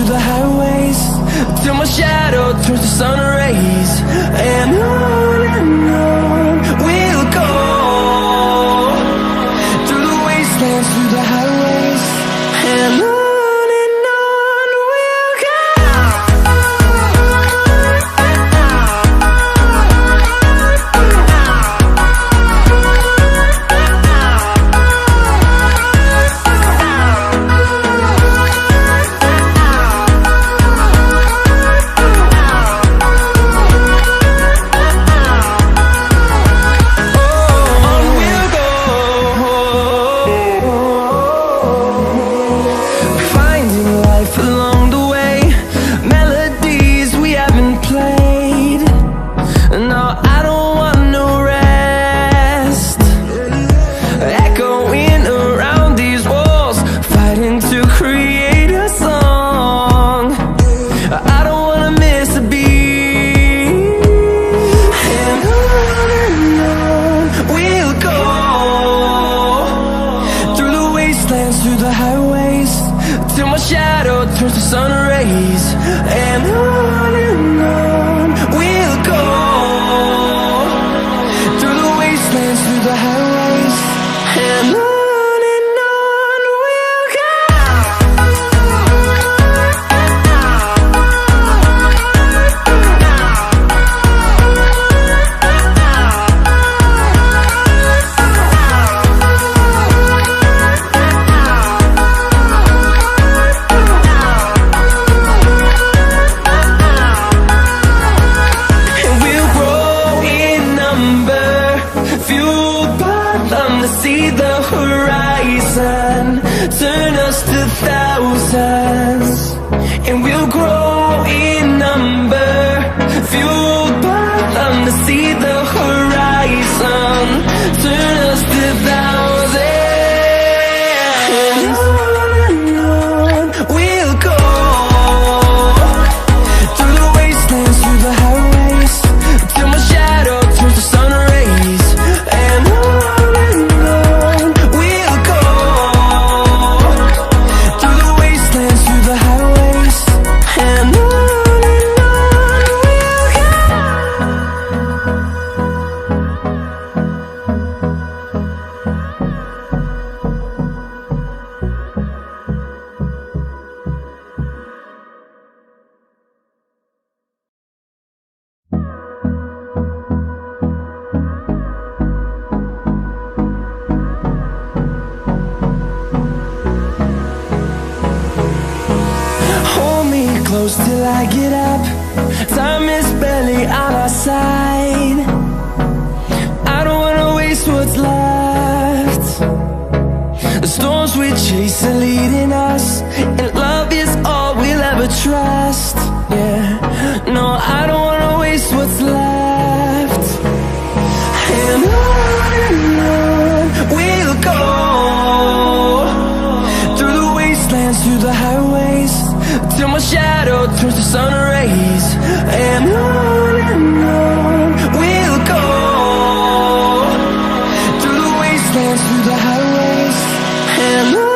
through the highways, till my shadow turns to sun rays. And on we'll go, through the wastelands, through the highways. And on we'll go. Through the highways, till my shadow turns to sun rays. And on we'll go, through the wastelands, through the highways. And on we'll go. See the horizon, turn us to thousands, and we'll grow in number, fueled by them. To see the horizon, turn us to thousands, and on we'll go, through the wastelands, through the highways, till my shadow turns to sun rays. And close till I get up, time is barely on our side. I don't wanna waste what's left. The storms we chase are leading us, and love is all we'll ever trust. Yeah, no, I don't wanna waste what's left. And on we'll go, through the wastelands, through the highways, till my shadow turns to sun rays. And on we'll go, through the wastelands, through the highways. And on.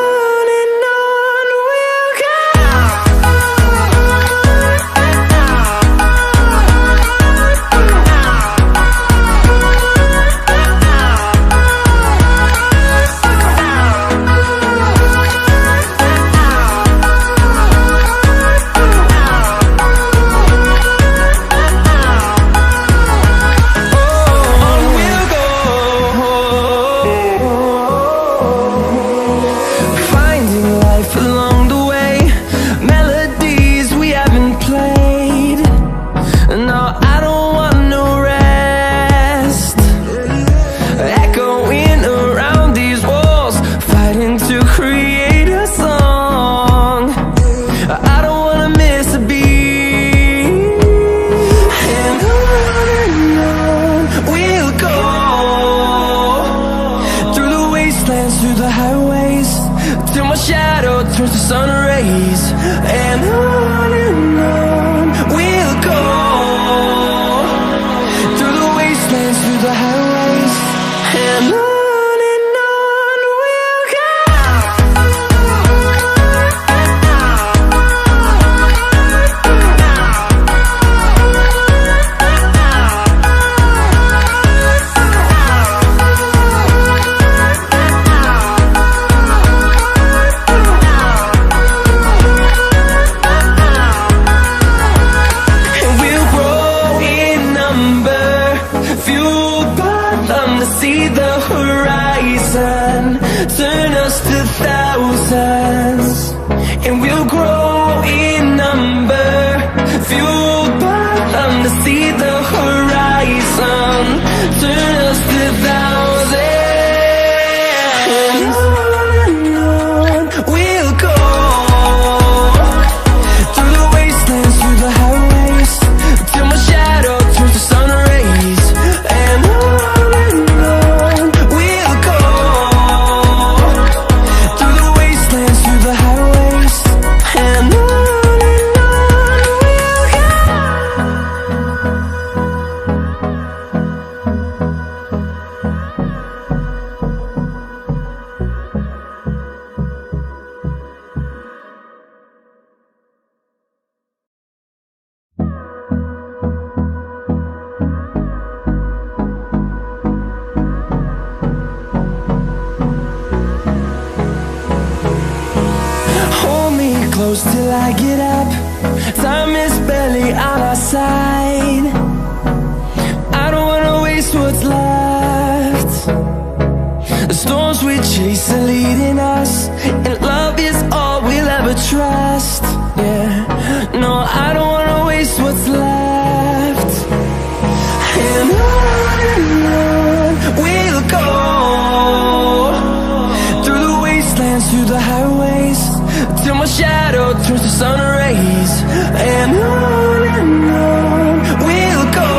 Turns to sun rays. And on we'll go, through the wastelands, through the highways. And on. We'll go. till I get up. Time is barely on our side. I don't wanna waste what's left. The storms we chase are leading us, and love is all we'll ever trust. Yeah, no, I don't wanna waste what's left. And on we'll go, through the wastelands, through the highways, till my shadow turns to sun rays. And on we'll go,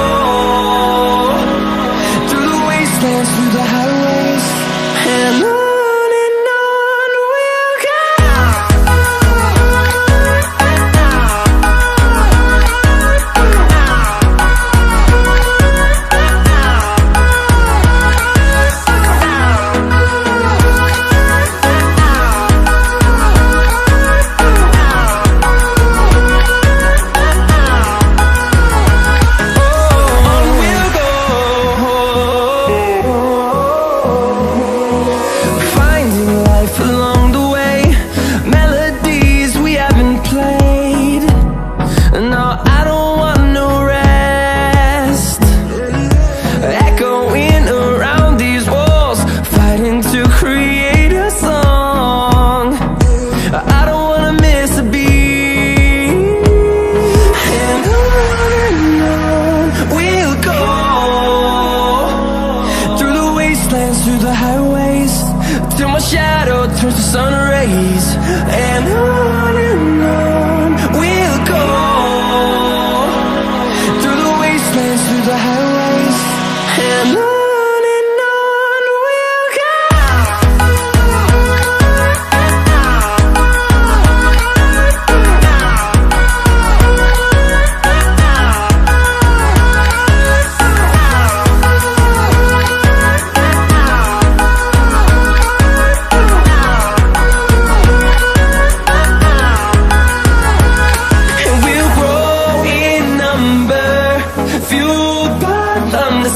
through the wastelands, through the highways, and on we'll go. Through the highways, till my shadow turns to sun rays. And on we'll go, through the wastelands, through the highways, and on we'll go.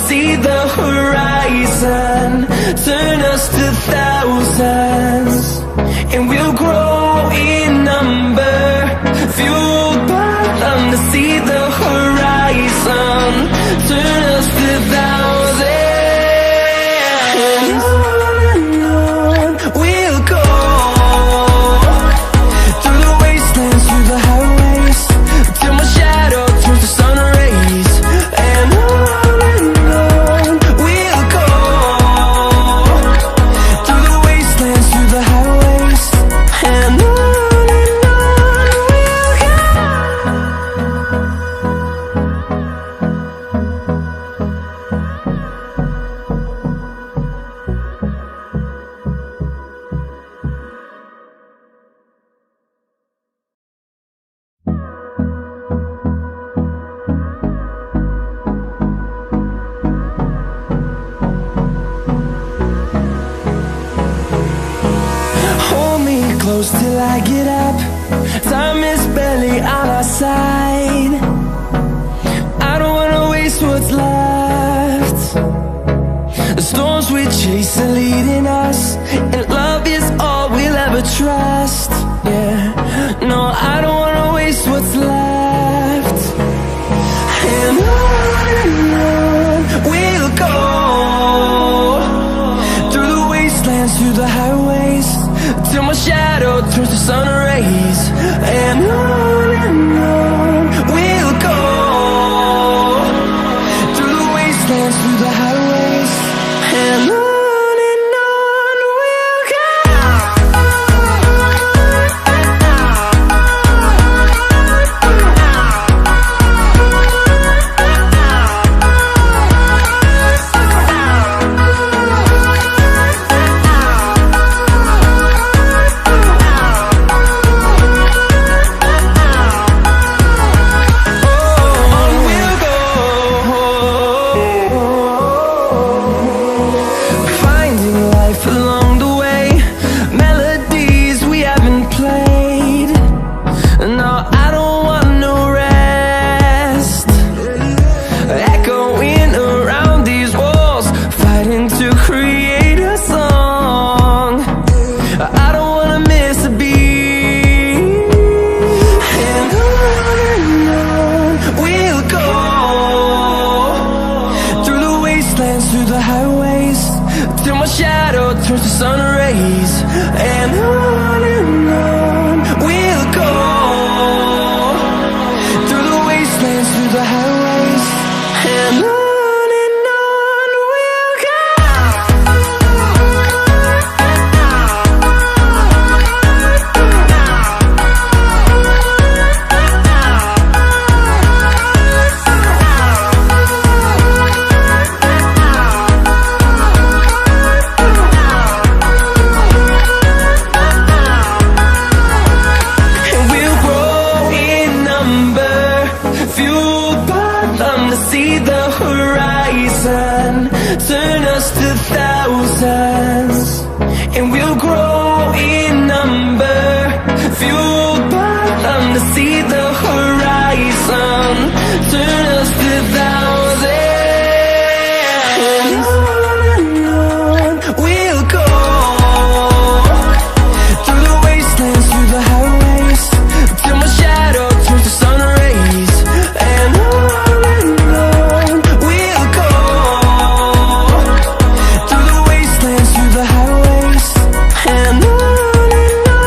See the horizon, turn us to thousands, and we'll grow in number, fueled by them to see the horizon, turn us to thousands. And on we'll go, through the wastelands, through the highways, till my shadow turns to sun rays. And close till I get up. Time is barely on our side. I don't wanna waste what's left. The storms we chase are leading us, and love is all we'll ever trust. Yeah, no, I don't wanna waste what's left. And on we'll go, through the wastelands, through the highways, till my shadow turns to sun rays. And on we'll go, through the wastelands, through the highways, and on we'll go. to see the horizon, turn us to thousands, and we'll grow in number, fueled by them to see the horizon, turn us to thousands, and on we'll go, through the wastelands, through the highways, till my shadow turns to sun rays, and on we'll go, through the wastelands, through the highways, and on we'll go.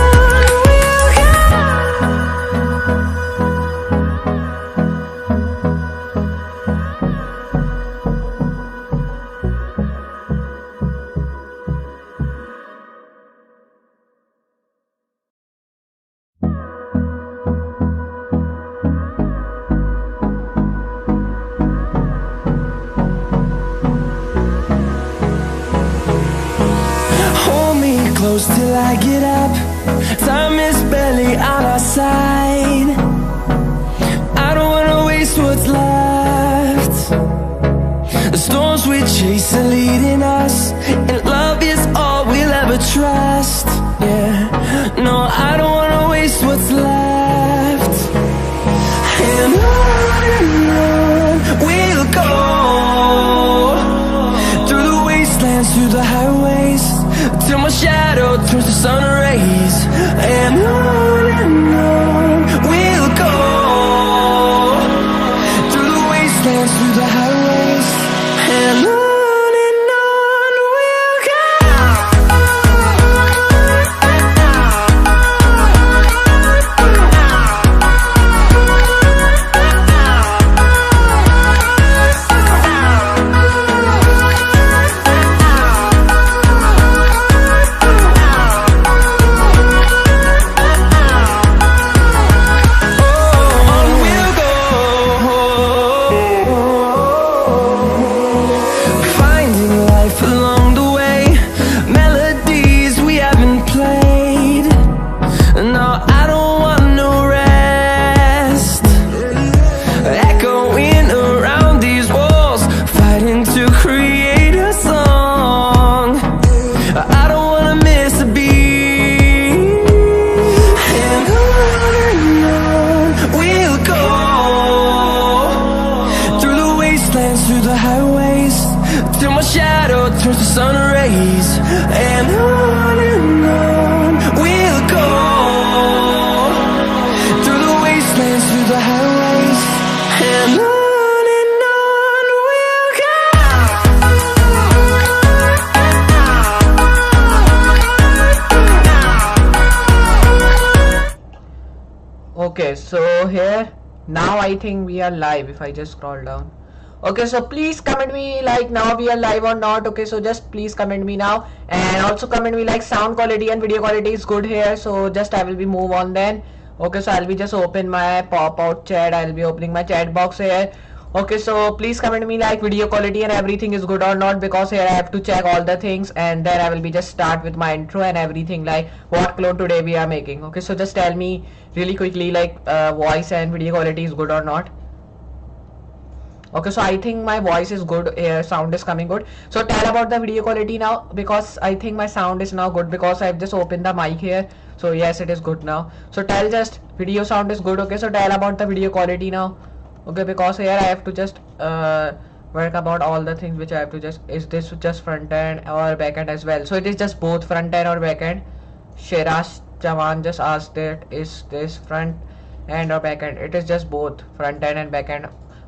Hold me close till I get up. Time is barely on our side. I don't wanna waste what's left. The storms we chase are leading us, and love is all we'll ever trust. Yeah, no, I don't wanna waste what's left. And on we'll go, through the wastelands, through the highways, till my shadow turns to sun rays, and on we'll go, through the wastelands, through the highways, and on we'll go. Through the highways, till my shadow turns to sun rays, and on we'll go, through the wastelands, through the highways, and on we'll go. Okay, so here now I think we are live. If I just scroll down, okay, so please comment me like now we are live or not. Okay, so just please comment me now, and also comment me like sound quality and video quality is good here. So just I will be move on then. Okay, so I'll be just open my pop out chat. I'll be opening my chat box here. Okay, so please comment me like video quality and everything is good or not, because here I have to check all the things, and then I will be just start with my intro and everything, like what clone today we are making. Okay, so just tell me really quickly like voice and video quality is good or not. Okay, so I think my voice is good, sound is coming good. So tell about the video quality now, because I think my sound is now good, because I've just opened the mic here. So yes, it is good now. So tell just video sound is good. Okay, so tell about the video quality now. Okay, because here I have to just work about all the things which I have to just, is this just front end or back end as well? So it is just both front end or back end. Shiraz Jawan just asked that, is this front end or back end? It is just both front end and back end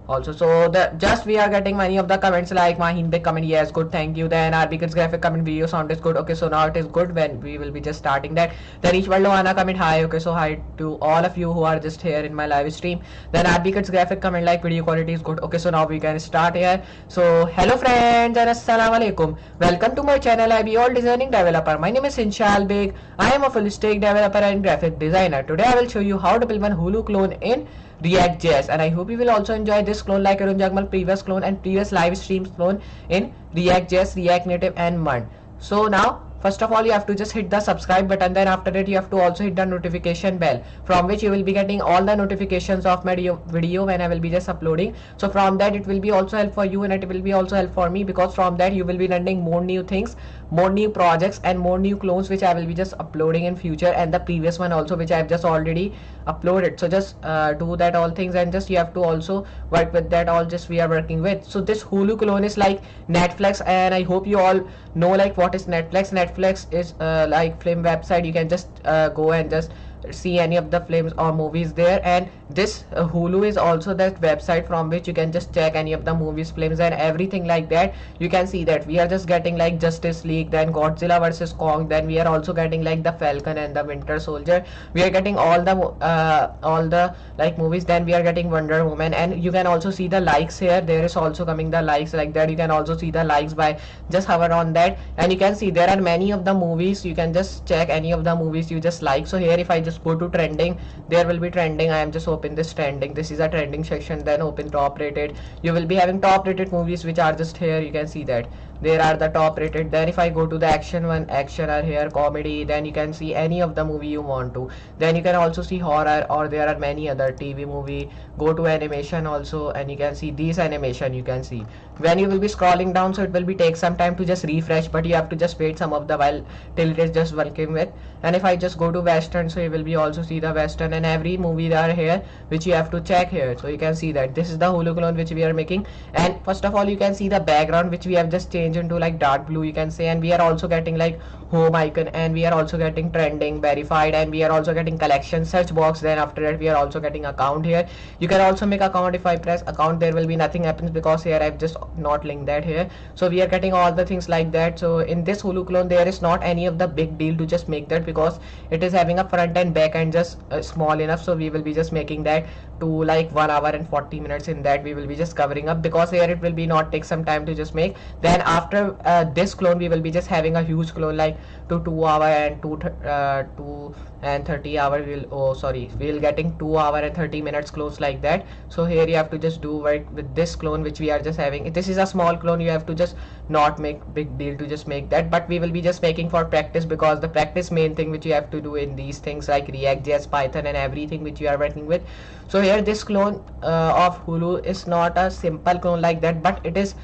also. So the just we are getting many of the comments like Mahin big comment, yes, good, thank you. Then RB Kids graphic comment, video sound is good. Okay, so now it is good when we will be just starting that. Then each Loana comment hi. Okay, so hi to all of you who are just here in my live stream. Then RB Kids graphic comment like video quality is good. Okay, so now we can start here. So hello friends and assalamu alaikum, welcome to my channel. I be all designing developer. My name is Inshal Beg. I am a full stack developer and graphic designer. Today I will show you how to build one Hulu clone in React.js, and I hope you will also enjoy this clone like Arun Jagmal previous live streams clone in React.js, React Native and Mud. So now first of all you have to just hit the subscribe button, then after that you have to also hit the notification bell, from which you will be getting all the notifications of my video when I will be just uploading. So from that it will be also help for you, and it will be also help for me, because from that you will be learning more new things, more new projects, and more new clones which I will be just uploading in future, and the previous one also which I have just already uploaded. So just do that all things, and just you have to also work with that all just we are working with. So this Hulu clone is like Netflix, and I hope you all know like what is Netflix. Netflix is like film website. You can just go and just see any of the films or movies there, and this Hulu is also that website from which you can just check any of the movies, films, and everything like that. You can see that we are just getting like Justice League, then Godzilla versus Kong, then we are also getting like the Falcon and the Winter Soldier. We are getting all the like movies, then we are getting Wonder Woman, and you can also see the likes here. There is also coming the likes like that. You can also see the likes by just hover on that, and you can see there are many of the movies. You can just check any of the movies you just like. So here if I just go to trending, there will be trending. I am just open this trending. This is a trending section. Then open top rated. You will be having top rated movies which are just here. You can see that there are the top rated. Then if I go to the action one, action are here, comedy, then you can see any of the movie you want to. Then you can also see horror, or there are many other TV movie. Go to animation also, and you can see these animation. You can see when you will be scrolling down, so it will be take some time to just refresh, but you have to just wait some of the while till it is just working with. And if I just go to western, so you will be also see the western, and every movie that are here which you have to check here. So you can see that this is the Hulu clone which we are making. And first of all you can see the background which we have just changed into like dark blue, you can say. And we are also getting like home icon, and we are also getting trending, verified, and we are also getting collection, search box. Then after that we are also getting account here. You can also make account. If I press account, there will be nothing happens because here I've just not linked that here. So we are getting all the things like that. So in this Hulu clone there is not any of the big deal to just make that, because it is having a front and back and just small enough. So we will be just making that to like 1 hour and 40 minutes. In that we will be just covering up, because here it will be not take some time to just make. Then after this clone we will be just having a huge clone like to 2 hour and 2 and 30 hour. We'll getting 2 hour and 30 minutes clones like that. So here you have to just do work with this clone which we are just having. This is a small clone, you have to just not make big deal to just make that, but we will be just making for practice, because the practice main thing which you have to do in these things like React JS, Python, and everything which you are working with. So here this clone of Hulu is not a simple clone like that, but it is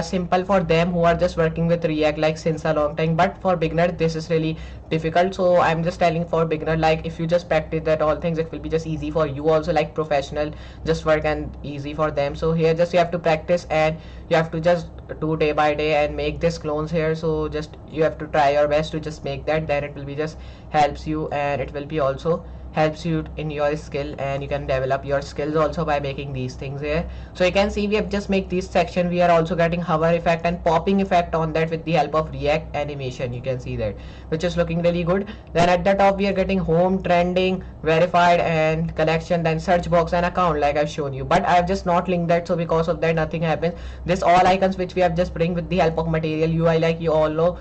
simple for them who are just working with React like since a long time. But for beginner this is really difficult, so I'm just telling for beginner, like if you just practice that all things, it will be just easy for you also, like professional just work and easy for them. So here just you have to practice, and you have to just do day by day and make this clones here. So just you have to try your best to just make that, then it will be just helps you, and it will be also helps you in your skill, and you can develop your skills also by making these things here. So you can see we have just make this section. We are also getting hover effect and popping effect on that with the help of React animation. You can see that, which is looking really good. Then at the top we are getting home, trending, verified, and collection, then search box and account like I've shown you. But I have just not linked that, so because of that nothing happens. This all icons which we have just bring with the help of material UI, like you all know.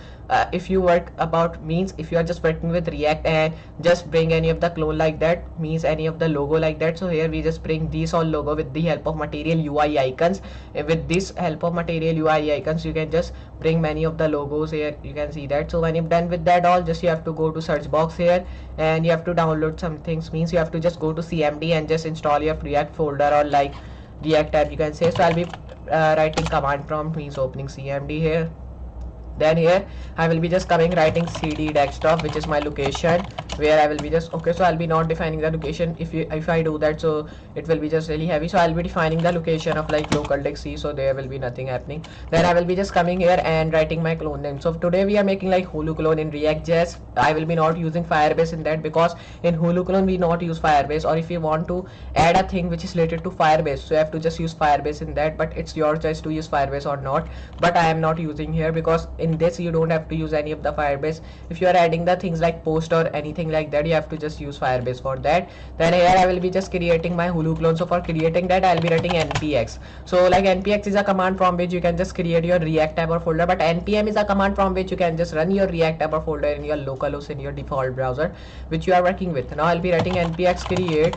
If you work about means if you are just working with React and just bring any of the clone like that, means any of the logo like that. So here we just bring these all logo with the help of material UI icons. With this help of material UI icons you can just bring many of the logos here. You can see that. So when you've done with that all, just you have to go to search box here, and you have to download some things, means you have to just go to CMD and just install your React folder or like React app, you can say. So I'll be writing command prompt, means opening CMD here. Then here I will be just coming writing CD desktop, which is my location where I will be just okay. So I'll be not defining the location. If I do that, so it will be just really heavy. So I'll be defining the location of like local disk C, so there will be nothing happening. Then I will be just coming here and writing my clone name. So today we are making like Hulu clone in React JS. I will be not using Firebase in that, because in Hulu clone we not use Firebase. Or if you want to add a thing which is related to Firebase, so you have to just use Firebase in that, but it's your choice to use Firebase or not. But I am not using here, because in this you don't have to use any of the Firebase. If you are adding the things like post or anything like that, you have to just use Firebase for that. Then here I will be just creating my Hulu clone. So for creating that I'll be writing npx. So like npx is a command from which you can just create your React tab or folder, but npm is a command from which you can just run your React tab or folder in your localhost in your default browser which you are working with. Now I'll be writing npx create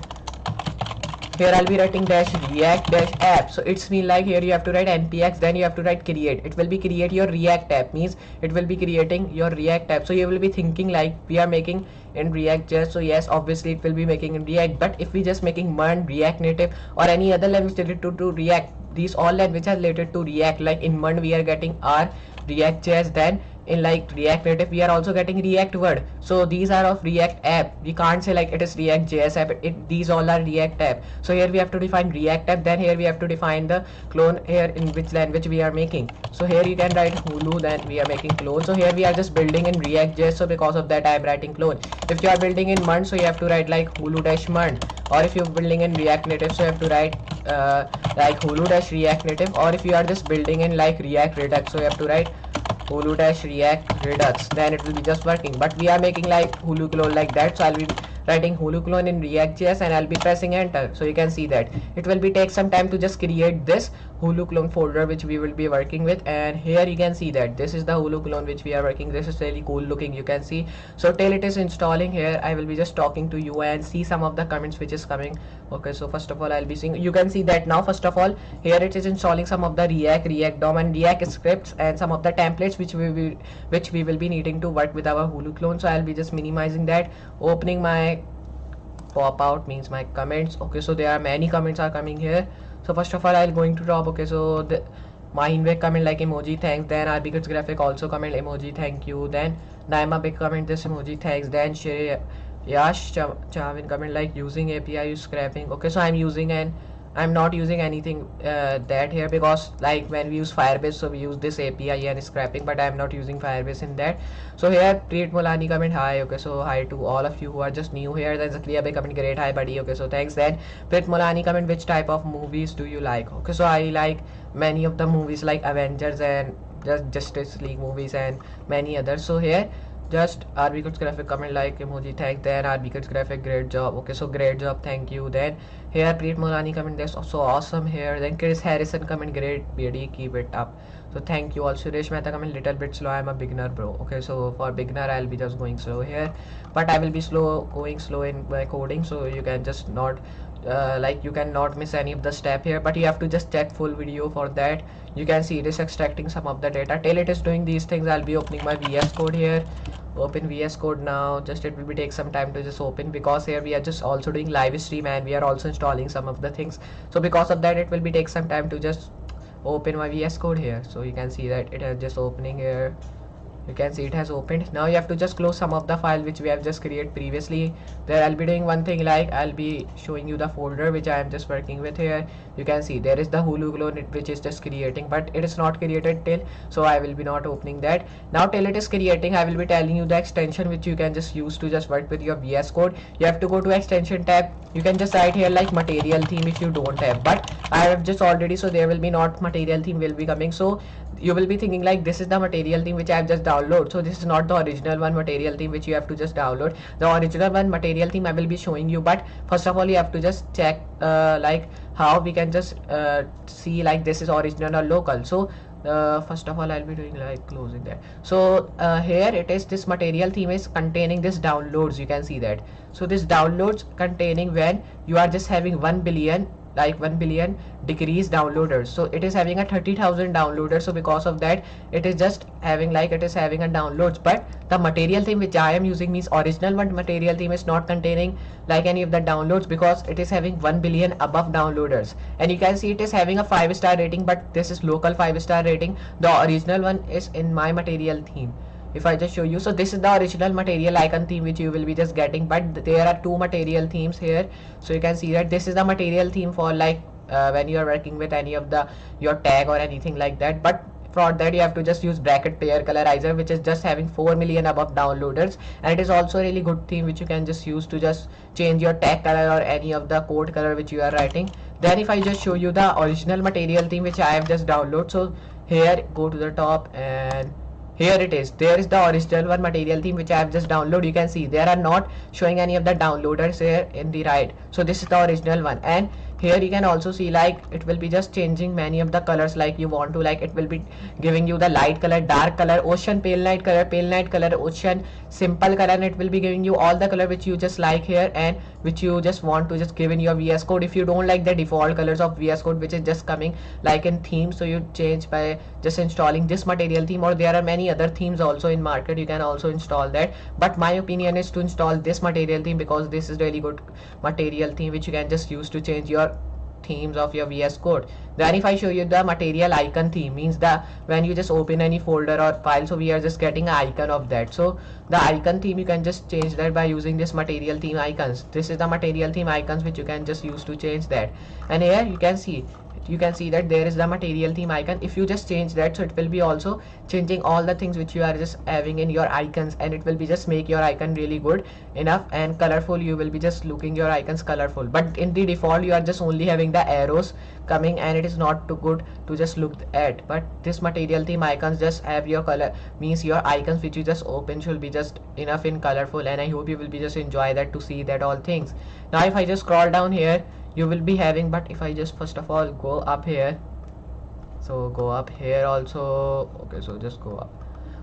here I'll be writing dash react dash app. So it's mean like here you have to write npx, then you have to write create. It will be create your react app, means it will be creating your react app. So you will be thinking like we are making in React.js. So yes, obviously it will be making in React, but if we just making MERN, React Native or any other language related to React, these all languages are related to React. Like in MERN we are getting our React.js, then in like React Native we are also getting React Word. So these are of React app. We can't say like it is React.js app. These all are React app. So here we have to define React app, then here we have to define the clone here in which language we are making. So here you can write Hulu, then we are making clone. So here we are just building in React.js, so because of that I am writing clone. If you are building in MERN, so you have to write like Hulu dash MERN, or if you're building in React Native, so you have to write like Hulu dash React Native, or if you are just building in like React Redux, so you have to write Hulu dash React Redux, then it will be just working. But we are making like Hulu clone like that, so I'll be writing Hulu clone in React.js and I'll be pressing enter. So you can see that it will be take some time to just create this Hulu clone folder which we will be working with. And here you can see that this is the Hulu clone which we are working. This is really cool looking, you can see. So till it is installing, here I will be just talking to you and see some of the comments which is coming. Okay, so first of all I'll be seeing, you can see that now first of all here it is installing some of the React DOM and React scripts and some of the templates which we will be needing to work with our Hulu clone. So I'll be just minimizing that, opening my pop out, means my comments. Okay, so there are many comments are coming here. So first of all I'll going to drop. Okay, so the my invite comment like emoji thanks, then RB Kids graphic also comment emoji thank you, then Naima big comment this emoji thanks, then Shreya Yash Chavin comment like using API you scrapping. Okay, so I'm using and I'm not using anything that here, because like when we use Firebase, so we use this API and scrapping, but I'm not using Firebase in that. So here Preet Molani comment hi. Okay, so hi to all of you who are just new here. Then Zakriya Bhai comment great hi buddy. Okay, so thanks. Then Preet Molani comment which type of movies do you like? Okay, so I like many of the movies like Avengers and just Justice League movies and many others. So here just RB Kids graphic comment like emoji thanks, then RB Kids graphic great job. Okay, so great job, thank you. Then here Preet Molani comment that's so awesome here. Then Chris Harrison comment great BD, keep it up. So thank you. Also Suresh Mehta comment little bit slow, I'm a beginner bro. Okay, so for beginner I'll be just going slow here, but I will be going slow in my coding, so you can just not like you cannot miss any of the step here, but you have to just check full video for that. You can see it is extracting some of the data. Till it is doing these things, I'll be opening my VS Code here. Open VS Code now. Just it will be take some time to just open, because here we are just also doing live stream and we are also installing some of the things. So because of that it will be take some time to just open my VS Code here. So you can see that it is just opening here. You can see it has opened. Now you have to just close some of the file which we have just created previously. There I'll be doing one thing, like I'll be showing you the folder which I am just working with here. You can see there is the Hulu clone which is just creating, but it is not created till, so I will be not opening that. Now till it is creating, I will be telling you the extension which you can just use to just work with your VS Code. You have to go to extension tab. You can just write here like material theme if you don't have, but I have just already, so there will be not material theme will be coming. So you will be thinking like this is the material theme which I have just downloaded. So this is not the original one material theme which you have to just download. The original one material theme I will be showing you, but first of all you have to just check like how we can just see like this is original or local. So first of all I'll be doing like closing that. So here it is, this material theme is containing this downloads, you can see that. So this downloads containing when you are just having 1 billion, like 1 billion decrease downloaders. So it is having a 30,000 downloaders, so because of that it is just having like it is having a downloads. But the material theme which I am using, means original one material theme, is not containing like any of the downloads, because it is having 1 billion above downloaders. And you can see it is having a 5-star rating, but this is local 5-star rating. The original one is in my material theme. If I just show you, so this is the original material icon theme which you will be just getting, but there are 2 material themes here. So you can see that this is the material theme for like when you are working with any of the your tag or anything like that. But for that you have to just use bracket pair colorizer, which is just having 4 million above downloaders, and it is also a really good theme which you can just use to just change your tag color or any of the code color which you are writing. Then if I just show you the original material theme which I have just downloaded, so here go to the top and here it is. There is the original one material theme which I have just downloaded. You can see there are not showing any of the downloaders here in the right. So this is the original one, and here you can also see like it will be just changing many of the colors like you want to, like it will be giving you the light color, dark color, ocean, pale night color, ocean, simple color, and it will be giving you all the color which you just like here and which you just want to just give in your VS Code. If you don't like the default colors of VS Code which is just coming like in theme, so you change by just installing this material theme, or there are many other themes also in market, you can also install that, but my opinion is to install this material theme because this is really good material theme which you can just use to change your themes of your VS Code. Then if I show you the material icon theme, means that when you just open any folder or file, so we are just getting an icon of that. So the icon theme you can just change that by using this material theme icons. This is the material theme icons which you can just use to change that. And here you can see that there is the material theme icon. If you just change that, so it will be also changing all the things which you are just having in your icons, and it will be just make your icon really good enough and colorful. You will be just looking your icons colorful, but in the default you are just only having the arrows coming and it is not too good to just look at. But this material theme icons just have your color, means your icons which you just open should be just enough in colorful, and I hope you will be just enjoy that to see that all things. Now if I just scroll down here, you will be having, but if I just first of all go up here, so go up here also, okay, so just go up.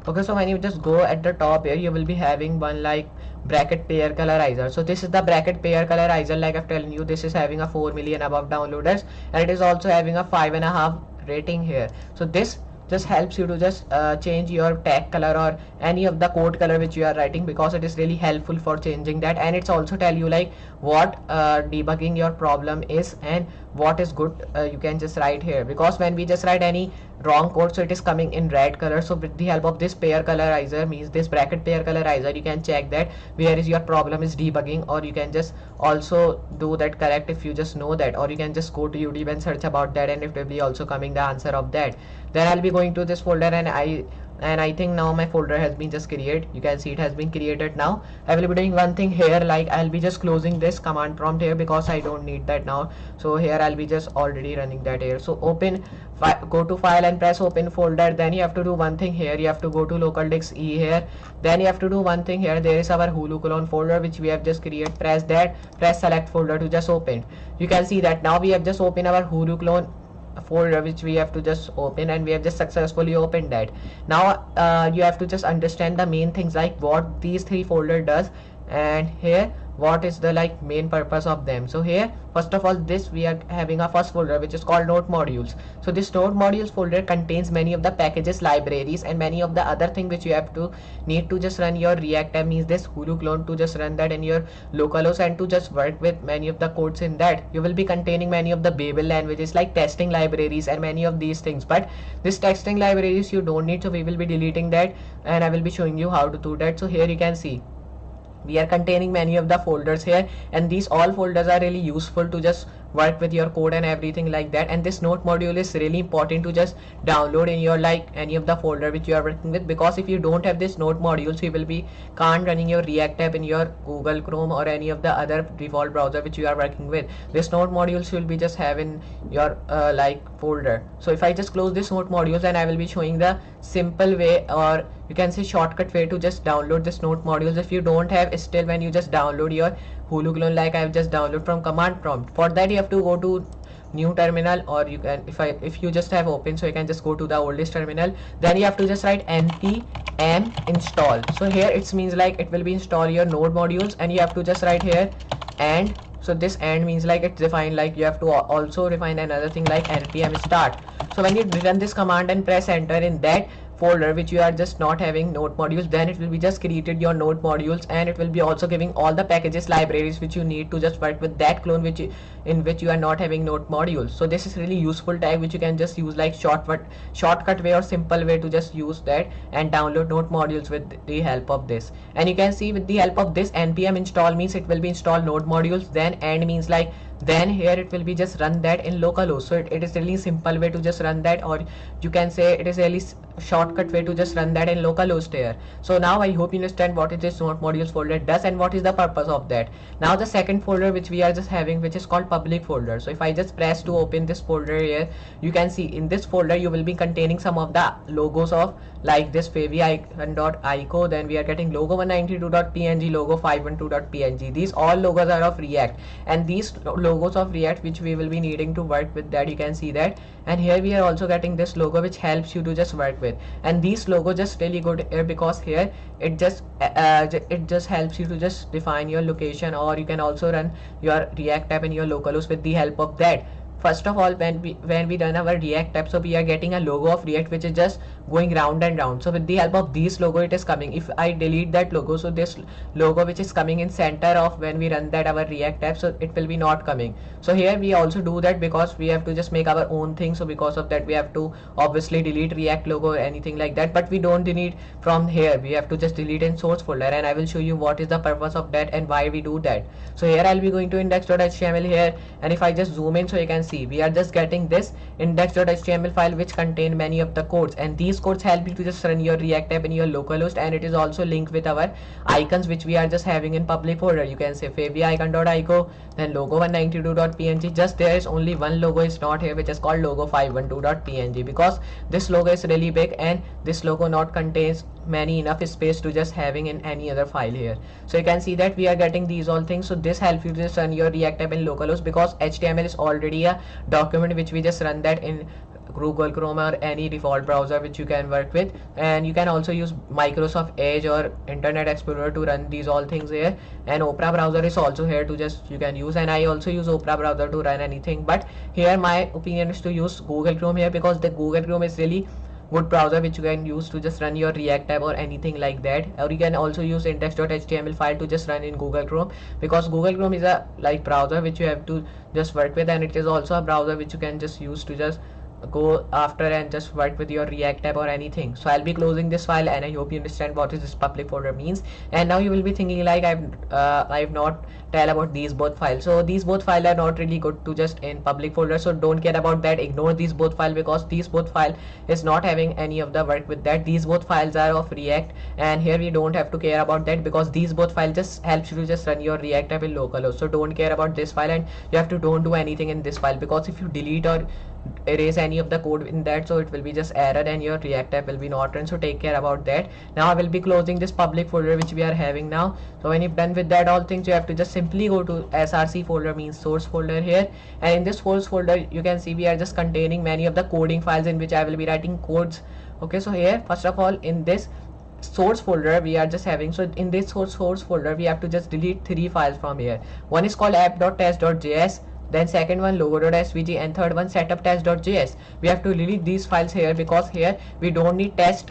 Okay, so when you just go at the top here, you will be having one like bracket pair colorizer. So this is the bracket pair colorizer, like I've telling you, this is having a 4 million above downloaders, and it is also having a 5.5 rating here. So this just helps you to just change your tag color or any of the code color which you are writing, because it is really helpful for changing that, and it's also tell you like what debugging your problem is and what is good. You can just write here, because when we just write any wrong code, so it is coming in red color. So with the help of this pair colorizer, means this bracket pair colorizer, you can check that where is your problem is debugging, or you can just also do that correct if you just know that, or you can just go to YouTube and search about that, and it will be also coming the answer of that. Then I'll be going to this folder, and I think now my folder has been just created. You can see it has been created. Now I will be doing one thing here, like I'll be just closing this command prompt here because I don't need that now. So here I'll be just already running that here. So open, go to file and press open folder. Then you have to do one thing here, you have to go to local disk E here. Then you have to do one thing here, there is our Hulu clone folder which we have just created. Press that, press select folder to just open. You can see that now we have just opened our Hulu clone folder which we have to just open, and we have just successfully opened that. Now you have to just understand the main things, like what these three folder does, and here what is the like main purpose of them. So here first of all, this we are having a first folder which is called node modules. So this node modules folder contains many of the packages, libraries, and many of the other things which you have to need to just run your React app, means this Hulu clone, to just run that in your localhost and to just work with many of the codes in that. You will be containing many of the Babel languages like testing libraries and many of these things, but this testing libraries you don't need, so we will be deleting that, and I will be showing you how to do that. So here you can see we are containing many of the folders here, and these all folders are really useful to just work with your code and everything like that. And this node module is really important to just download in your like any of the folder which you are working with, because if you don't have this node modules, you will be can't running your React app in your Google Chrome or any of the other default browser which you are working with. This node modules will be just have in your like folder. So if I just close this node modules, and I will be showing the simple way, or you can say shortcut way, to just download this node modules. If you don't have, still when you just download your Hulu clone, like I have just downloaded from command prompt, for that you have to go to new terminal, or you can, if you just have open, so you can just go to the oldest terminal. Then you have to just write npm install. So here it means like it will be install your node modules, and you have to just write here and. So this and means like it's defined, like you have to also define another thing like npm start. So when you run this command and press enter in that folder which you are just not having node modules, then it will be just created your node modules, and it will be also giving all the packages, libraries which you need to just work with that clone in which you are not having node modules. So this is really useful tag which you can just use like shortcut way or simple way to just use that and download node modules with the help of this. And you can see with the help of this npm install means it will be install node modules, then and means like then here it will be just run that in localhost. So it is really simple way to just run that, or you can say it is really shortcut way to just run that in localhost here. So now I hope you understand what is this node modules folder does and what is the purpose of that. Now the second folder which we are just having, which is called public folder. So if I just press to open this folder here, you can see in this folder you will be containing some of the logos of like this favicon.ico, then we are getting logo 192.png, logo 512.png. These all logos are of React, and these logos logos of React which we will be needing to work with that. You can see that, and here we are also getting this logo which helps you to just work with, and these logo just really good here because here it just helps you to just define your location, or you can also run your React app in your localhost with the help of that. First of all, when we run our React app, so we are getting a logo of React which is just going round and round. So with the help of these logo it is coming. If I delete that logo, so this logo which is coming in center of when we run that our React app, so it will be not coming. So here we also do that because we have to just make our own thing. So because of that we have to obviously delete React logo or anything like that, but we don't delete from here. We have to just delete in source folder, and I will show you what is the purpose of that and why we do that. So here I'll be going to index.html here, and if I just zoom in, so you can see we are just getting this index.html file which contain many of the codes, and these codes help you to just run your React app in your localhost, and it is also linked with our icons which we are just having in public folder. You can say favicon.ico, then logo192.png. just there is only one logo is not here, which is called logo512.png, because this logo is really big and this logo not contains many enough space to just having in any other file here. So you can see that we are getting these all things. So this helps you to just run your React app in localhost, because HTML is already a document which we just run that in Google Chrome or any default browser which you can work with, and you can also use Microsoft Edge or Internet Explorer to run these all things here, and Opera browser is also here to just you can use, and I also use Opera browser to run anything, but here my opinion is to use Google Chrome here, because the Google Chrome is really good browser which you can use to just run your React app or anything like that. Or you can also use index.html file to just run in Google Chrome, because Google Chrome is a like browser which you have to just work with, and it is also a browser which you can just use to just go after and just work with your React app or anything. So I'll be closing this file, and I hope you understand what is this public folder means. And now you will be thinking like I've not tell about these both files. So these both files are not really good to just in public folder, so don't care about that. Ignore these both files, because these both file is not having any of the work with that. These both files are of React, and here we don't have to care about that, because these both files just helps you to just run your React app in localhost. So don't care about this file, and you have to don't do anything in this file, because if you delete or erase any of the code in that, so it will be just error and your React app will be not run. So take care about that. Now I will be closing this public folder which we are having now. So when you've done with that all things, you have to just simply go to src folder, means source folder here, and in this source folder you can see we are just containing many of the coding files in which I will be writing codes. Okay, so here first of all in this source folder we are just having, so in this source folder we have to just delete 3 files from here. One is called app.test.js, then second one logo.svg, and third one setup.test.js. We have to delete these files here, because here we don't need test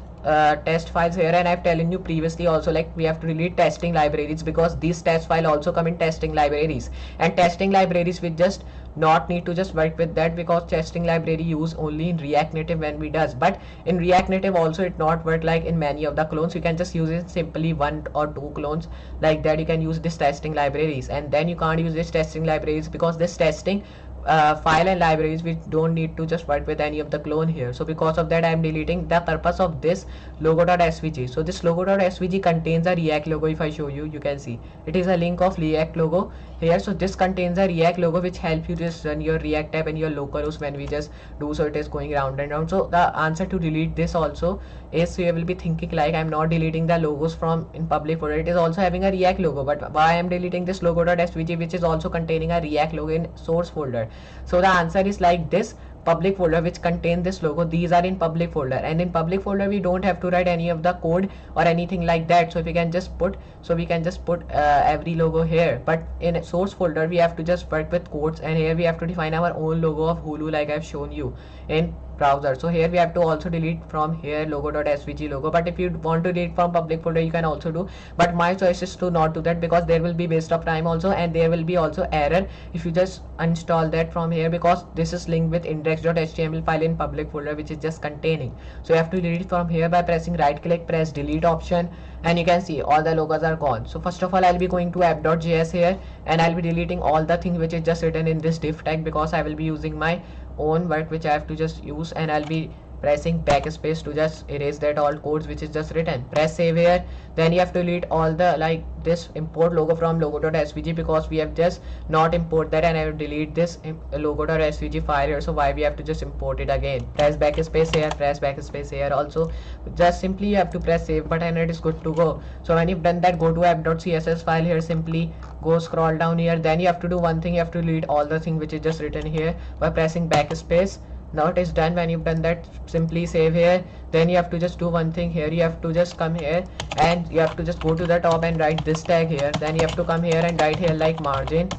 files here, and I've telling you previously also, like we have to delete testing libraries, because these test file also come in testing libraries, and testing libraries we just not need to just work with that, because testing library use only in React Native when we does, but in React Native also it not work like in many of the clones. You can just use it simply 1 or 2 clones like that. You can use this testing libraries, and then you can't use this testing libraries, because this testing file and libraries we don't need to just work with any of the clone here. So because of that I am deleting the purpose of this logo.svg. So this logo.svg contains a React logo. If I show you, you can see it is a link of React logo here. So this contains a React logo which help you just run your React app and your localhost when we just do, so it is going round and round. So the answer to delete this also is, so you will be thinking like I'm not deleting the logos from in public folder, it is also having a React logo, but why I am deleting this logo.svg which is also containing a React logo in source folder? So the answer is like this public folder which contain this logo, these are in public folder, and in public folder we don't have to write any of the code or anything like that. So if we can just put, so we can just put every logo here, but in source folder we have to just work with codes, and here we have to define our own logo of Hulu like I've shown you in browser. So here we have to also delete from here logo.svg logo, but if you want to delete from public folder you can also do, but my choice is to not do that, because there will be waste of time also, and there will be also error if you just install that from here, because this is linked with index.html file in public folder which is just containing. So you have to delete from here by pressing right click, press delete option, and you can see all the logos are gone. So first of all I'll be going to app.js here, and I'll be deleting all the things which is just written in this div tag, because I will be using my own work which I have to just use, and I'll be pressing backspace to just erase that all codes which is just written. Press save here. Then you have to delete all the like this import logo from logo.svg, because we have just not import that, and I will delete this logo.svg file here. So why we have to just import it again? Press backspace here, press backspace here. Also just simply you have to press save button and it is good to go. So when you've done that, go to app.css file here, simply go scroll down here. Then you have to do one thing, you have to delete all the thing which is just written here by pressing backspace. Now it is done. When you've done that, simply save here. Then you have to just do one thing here, you have to just come here and you have to just go to the top and write this tag here. Then you have to come here and write here like margin,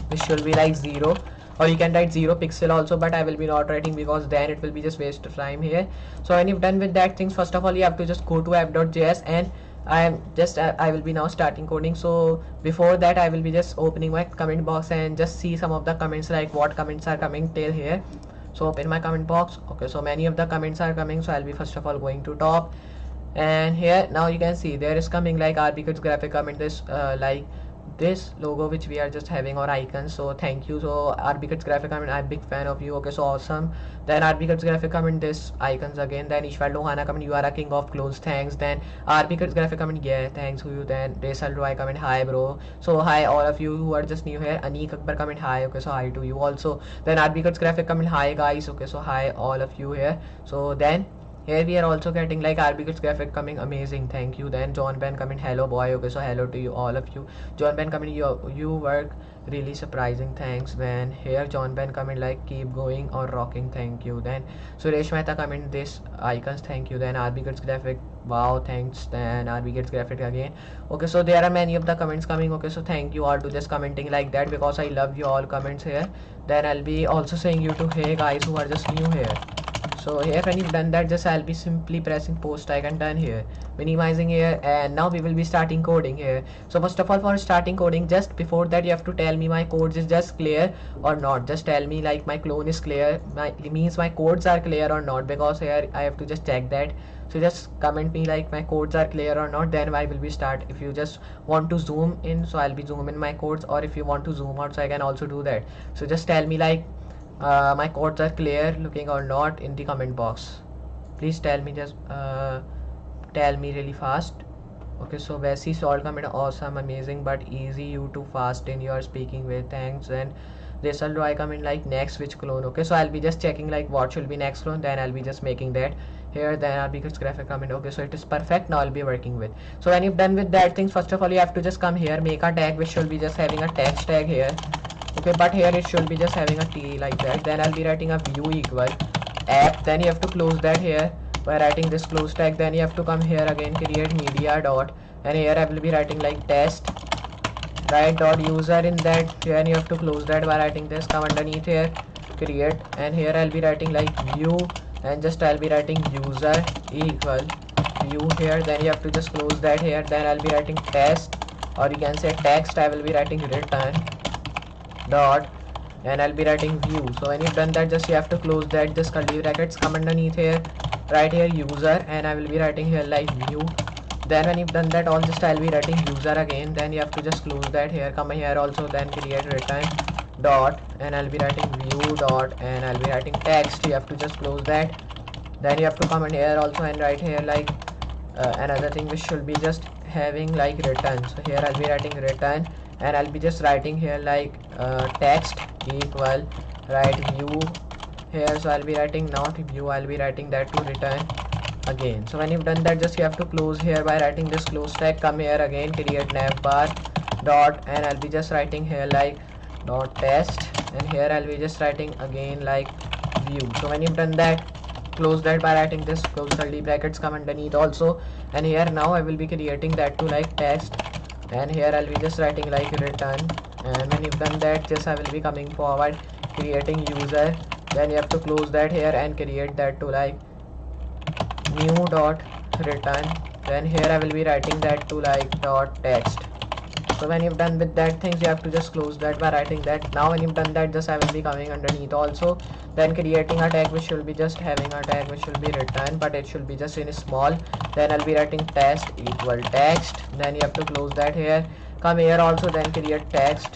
which should be like 0, or you can write 0 pixel also, but I will be not writing because then it will be just waste of time here. So when you've done with that things, first of all you have to just go to app.js, and I will be now starting coding. So before that I will be just opening my comment box and just see some of the comments, like what comments are coming till here. So open my comment box. Okay, so many of the comments are coming, so I'll be first of all going to top, and here now you can see there is coming like RBKids graphic comment, this like this logo which we are just having, or icons. So thank you. So RBKids graphic comment, I'm big fan of you. Okay, so awesome. Then RBKids graphic comment, this icons again. Then Ishwal Lohana comment, you are a king of clothes, thanks. Then RBKids graphic comment, yeah, thanks to you. Then Resal Roy comment, hi bro. So hi all of you who are just new here. Anik Akbar comment, hi. Okay, so hi to you also. Then RBKids graphic comment, hi guys. Okay, so hi all of you here. So then here we are also getting like RBKids graphic coming, amazing, thank you. Then John Ben comment, hello boy. Okay, so hello to you all of you. John Ben comment, you work really surprising, thanks. Then here John Ben comment like keep going or rocking, thank you. Then Suresh Mehta comment, this icons, thank you. Then RBKids graphic, wow, thanks. Then RBKids graphic again. Okay, so there are many of the comments coming. Okay, so thank you all to just commenting like that, because I love you all comments here. Then I'll be also saying you to hey guys who are just new here. So here when you've done that, just I'll be simply pressing post icon, done here, minimizing here, and now we will be starting coding here. So first of all, for starting coding, just before that you have to tell me my codes is just clear or not. Just tell me like my clone is clear, it means my codes are clear or not, because here I have to just check that. So just comment me like my codes are clear or not, then I will be start. If you just want to zoom in, so I'll be zoom in my codes, or if you want to zoom out, so I can also do that. So just tell me like my codes are clear looking or not in the comment box. Please tell me, just tell me really fast. Okay, so Vessi Salt comment, awesome, amazing, but easy, you too fast in your speaking way, thanks. And this will do I comment like next which clone. Okay, so I'll be just checking like what should be next clone, then I'll be just making that here. Then RBKids graphic comment, okay, so it is perfect. Now I'll be working with. So when you've done with that things, first of all you have to just come here, make a tag which should be just having a text tag here. Okay, but here it should be just having a T like that. Then I'll be writing a view equal app. Then you have to close that here by writing this close tag. Then you have to come here again, create media dot, and here I will be writing like test, right, dot user in that. Then you have to close that by writing this. Come underneath here, create, and here I'll be writing like view, and just I'll be writing user equal view here. Then you have to just close that here. Then I'll be writing test, or you can say text. I will be writing return dot, and I'll be writing view. So when you've done that, just you have to close that, just curly brackets, come underneath here, right here user, and I will be writing here like view. Then when you've done that all, just I'll be writing user again. Then you have to just close that here, come here also, then create return dot, and I'll be writing view dot, and I'll be writing text. You have to just close that. Then you have to come in here also and write here like another thing which should be just having like return. So here I'll be writing return, and I'll be just writing here like text equal right view here. So I'll be writing not view, I'll be writing that to return again. So when you've done that, just you have to close here by writing this close tag, come here again, create navbar dot, and I'll be just writing here like dot test, and here I'll be just writing again like view. So when you've done that, close that by writing this close curly brackets, come underneath also, and here now I will be creating that to like text, and here I'll be just writing like return. And when you've done that, just I will be coming forward, creating user. Then you have to close that here and create that to like new dot return. Then here I will be writing that to like dot text. So when you've done with that things, you have to just close that by writing that. Now when you've done that, just I will be coming underneath also, then creating a tag which should be just having a tag which should be return, but it should be just in small. Then I'll be writing test equal text. Then you have to close that here, come here also, then create text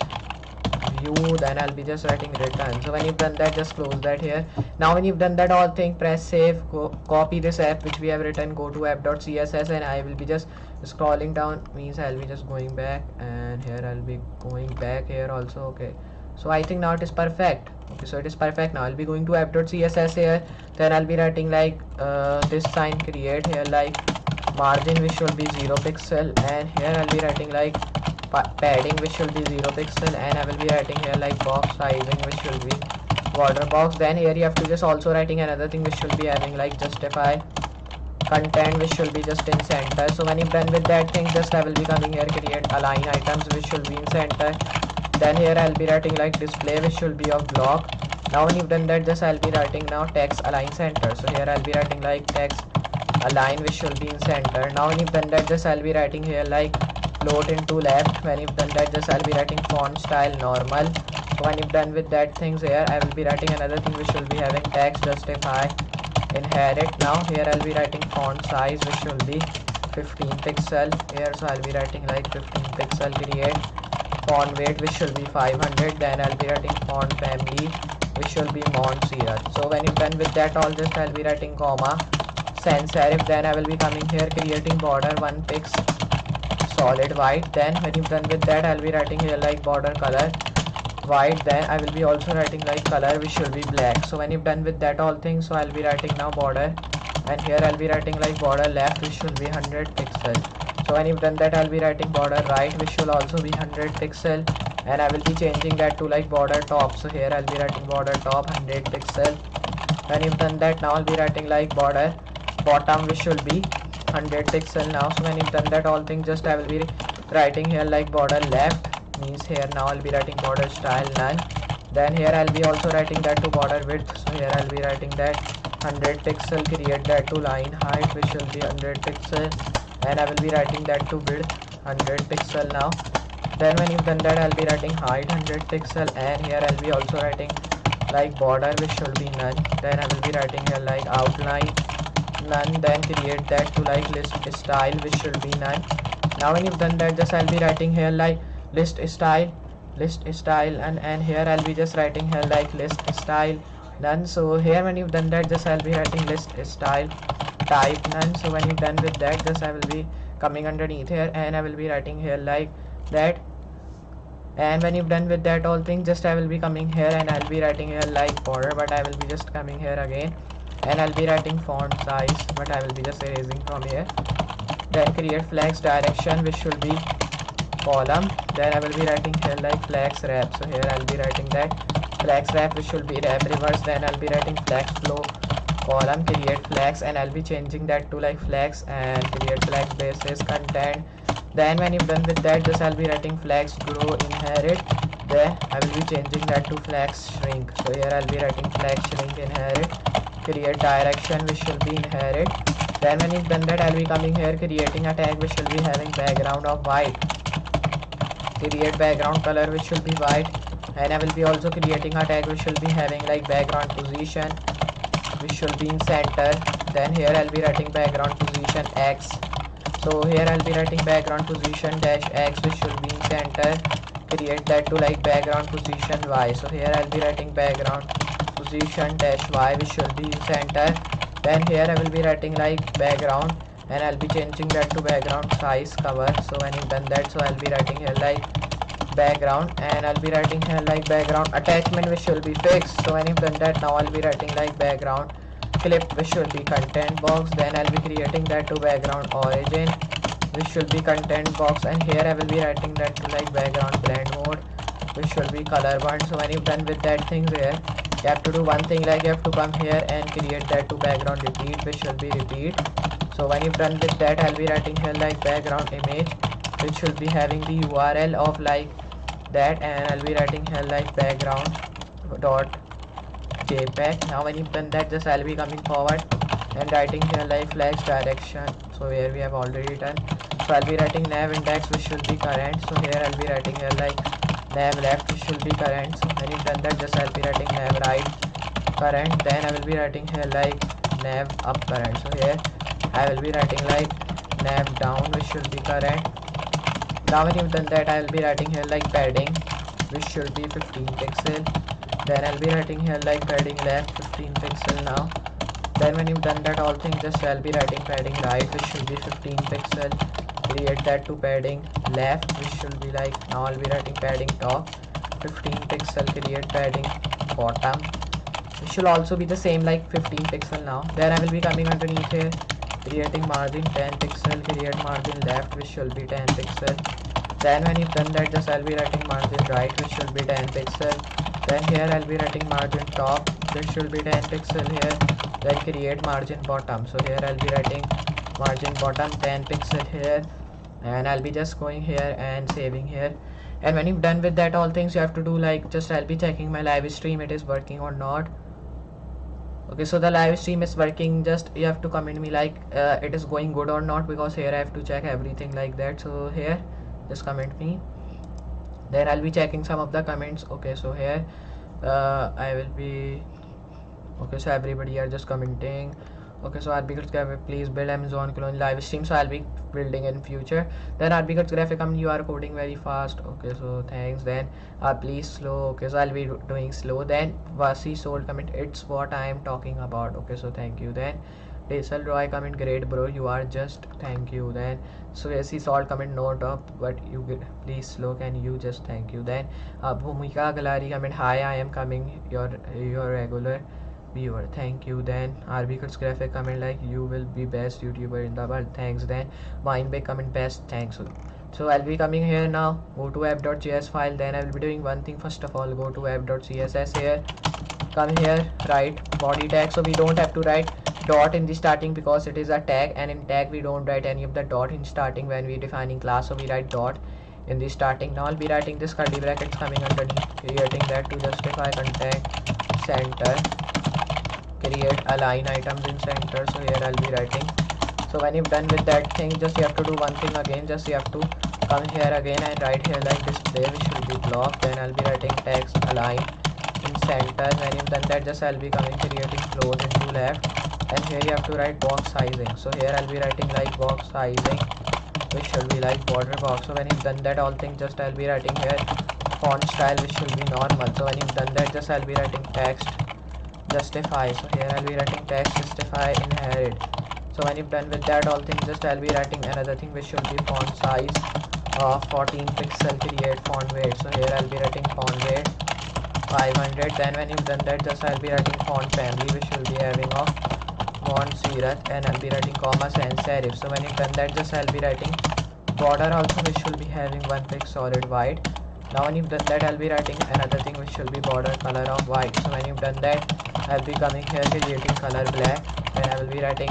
view, then I'll be just writing return. So when you've done that, just close that here. Now when you've done that all thing, press save, copy this app which we have written, go to app.css, and I will be just scrolling down, means I'll be just going back, and here I'll be going back here also. Okay, so I think now it is perfect. Okay, so it is perfect. Now I'll be going to app.css here, then I'll be writing like this sign, create here like margin which should be 0 pixel, and here I'll be writing like padding which should be 0 pixel, and I will be writing here like box sizing which should be border box. Then here you have to just also writing another thing which should be having like justify content which should be just in center. So when you're done with that thing, just I will be coming here, create align items which should be in center. Then here I'll be writing like display which should be of block. Now when you've done that, just I'll be writing now text align center. So here I'll be writing like text align which should be in center. Now when you've done that, just I'll be writing here like float into left. When you've done that, just I'll be writing font style normal. So when you've done with that things here, I will be writing another thing which will be having text justify inherit. Now here I'll be writing font size which will be 15 pixel here, so I'll be writing like 15 pixel, create font weight which will be 500. Then I'll be writing font family which will be Mont Sierra. So when you're done with that all, just I'll be writing comma sans serif. Then I will be coming here, creating border 1 pix solid white. Then when you're done with that, I'll be writing here like border color white. Then I will be also writing like color which should be black. So when you've done with that all things, so I'll be writing now border, and here I'll be writing like border left which should be 100 pixel. So when you've done that, I'll be writing border right which will also be 100 pixel, and I will be changing that to like border top. So here I'll be writing border top 100 pixel. When you've done that, now I'll be writing like border bottom which will be 100 pixel now. So when you've done that all things, just I will be writing here like border left, means here now I'll be writing border style none. Then here I'll be also writing that to border width. So here I'll be writing that 100 pixel, create that to line height which will be 100 pixel, and I will be writing that to width 100 pixel now. Then when you've done that, I'll be writing height 100 pixel, and here I'll be also writing like border which should be none. Then I will be writing here like outline none. Then create that to like list style which should be none. Now when you've done that, just I'll be writing here like list style, and here I'll be just writing here like list style none. So here when you've done that, just I'll be writing list style type none. So when you've done with that, just I will be coming underneath here, and I will be writing here like that. And when you've done with that all things, just I will be coming here, and I'll be writing here like border, but I will be just coming here again, and I'll be writing font size, but I will be just erasing from here. Then create flex direction which should be column. Then I will be writing here like flex wrap. So here I'll be writing that flex wrap which should be wrap reverse. Then I'll be writing flex flow column, create flex, and I'll be changing that to like flex, and create flex basis content. Then when you've done with that, just I'll be writing flex grow inherit. Then I will be changing that to flex shrink. So here I'll be writing flex shrink inherit, create direction which should be inherit. Then when you've done that, I'll be coming here, creating a tag which will be having background of white, create background color which will be white, and I will be also creating a tag which will be having like background position which should be in center. Then here I'll be writing background position X. So here I'll be writing background position dash X which should be in center, create that to like background position Y. So here I'll be writing background position dash Y which should be in center. Then here I will be writing like background, and I'll be changing that to background size cover. So when you've done that, so I'll be writing here like background, and I'll be writing here like background attachment which will be fixed. So when you've done that, now I'll be writing like background clip which should be content box. Then I'll be creating that to background origin which should be content box, and here I will be writing that to like background blend mode which should be color bond. So when you've done with that things here, you have to do one thing, like you have to come here and create that to background repeat which should be repeat. So when you've done with that, I'll be writing here like background image which should be having the URL of like that, and I'll be writing here like background dot jpeg. Now when you've done that, just I'll be coming forward and writing here like flex direction, so here we have already done. So I'll be writing nav index which should be current. So here I'll be writing here like nav left which should be current. So when you've done that, just I'll be writing nav right current. Then I will be writing here like nav up current. So here I will be writing like nav down which should be current. Now when you've done that, I will be writing here like padding which should be 15 pixel. Then I'll be writing here like padding left 15 pixel now. Then when you've done that all thing, just I'll be writing padding right, which should be 15 pixel. Create that to padding left, which should be like, now I'll be writing padding top 15 pixel. Create padding bottom, it should also be the same like 15 pixel now. Then I will be coming underneath here, creating margin 10 pixel. Create margin left, which should be 10 pixel. Then when you've done that, just I'll be writing margin right, which should be 10 pixel. Then here I'll be writing margin top, which should be 10 pixel here. Then create margin bottom, so here I'll be writing margin bottom 10 pixel here, and I'll be just going here and saving here. And when you've done with that all things, you have to do like, just I'll be checking my live stream, it is working or not. Okay, so the live stream is working, just you have to comment me like it is going good or not, because here I have to check everything like that. So here just comment me, then I'll be checking some of the comments. Okay, so here I will be, okay, so everybody are just commenting. Okay, so RBGuts graphic, please build Amazon clone live stream, so I'll be building in future. Then RBGuts graphic, you are coding very fast. Okay, so thanks. Then please slow. Okay, so I'll be doing slow. Then Vasi sold comment, it's what I am talking about. Okay, so thank you. Then Desal Roy comment, great bro, you are just, thank you. Then so yes, he sold comment, no top, but you get, please slow, can you just, thank you. Then Bhumika Galari comment, hi, I am coming, your regular viewer, thank you. Then RBGuts graphic comment like, you will be best YouTuber in the world, thanks. Then Winebay comment, best, thanks. So I'll be coming here now, go to app.js file. Then I will be doing one thing. First of all, go to app.css here, come here, write body tag. So we don't have to write dot in the starting because it is a tag, and in tag we don't write any of the dot in starting when we defining class, so we write dot in the starting. Now I'll be writing this curly brackets coming underneath, creating that to justify content center, create align items in center. So here I'll be writing. So when you've done with that thing, just you have to do one thing again, just you have to come here again and write here like display, which will be block. Then I'll be writing text align in center. When you've done that, just I'll be coming creating close into left, and here you have to write box sizing. So here I'll be writing like box sizing, which should be like border box. So when you've done that all thing, just I'll be writing here font style, which should be normal. So when you've done that, just I'll be writing text justify. So here I'll be writing text justify inherit. So when you've done with that all things, just I'll be writing another thing, which should be font size of 14 pixel. Create font weight. So here I'll be writing font weight 500. Then when you've done that, just I'll be writing font family, which will be having of font serif, and I'll be writing comma sans serif. So when you've done that, just I'll be writing border also, which will be having one pixel solid white. Now when you've done that, I'll be writing another thing, which will be border color of white. So when you've done that, I'll be coming here creating color black. Then I will be writing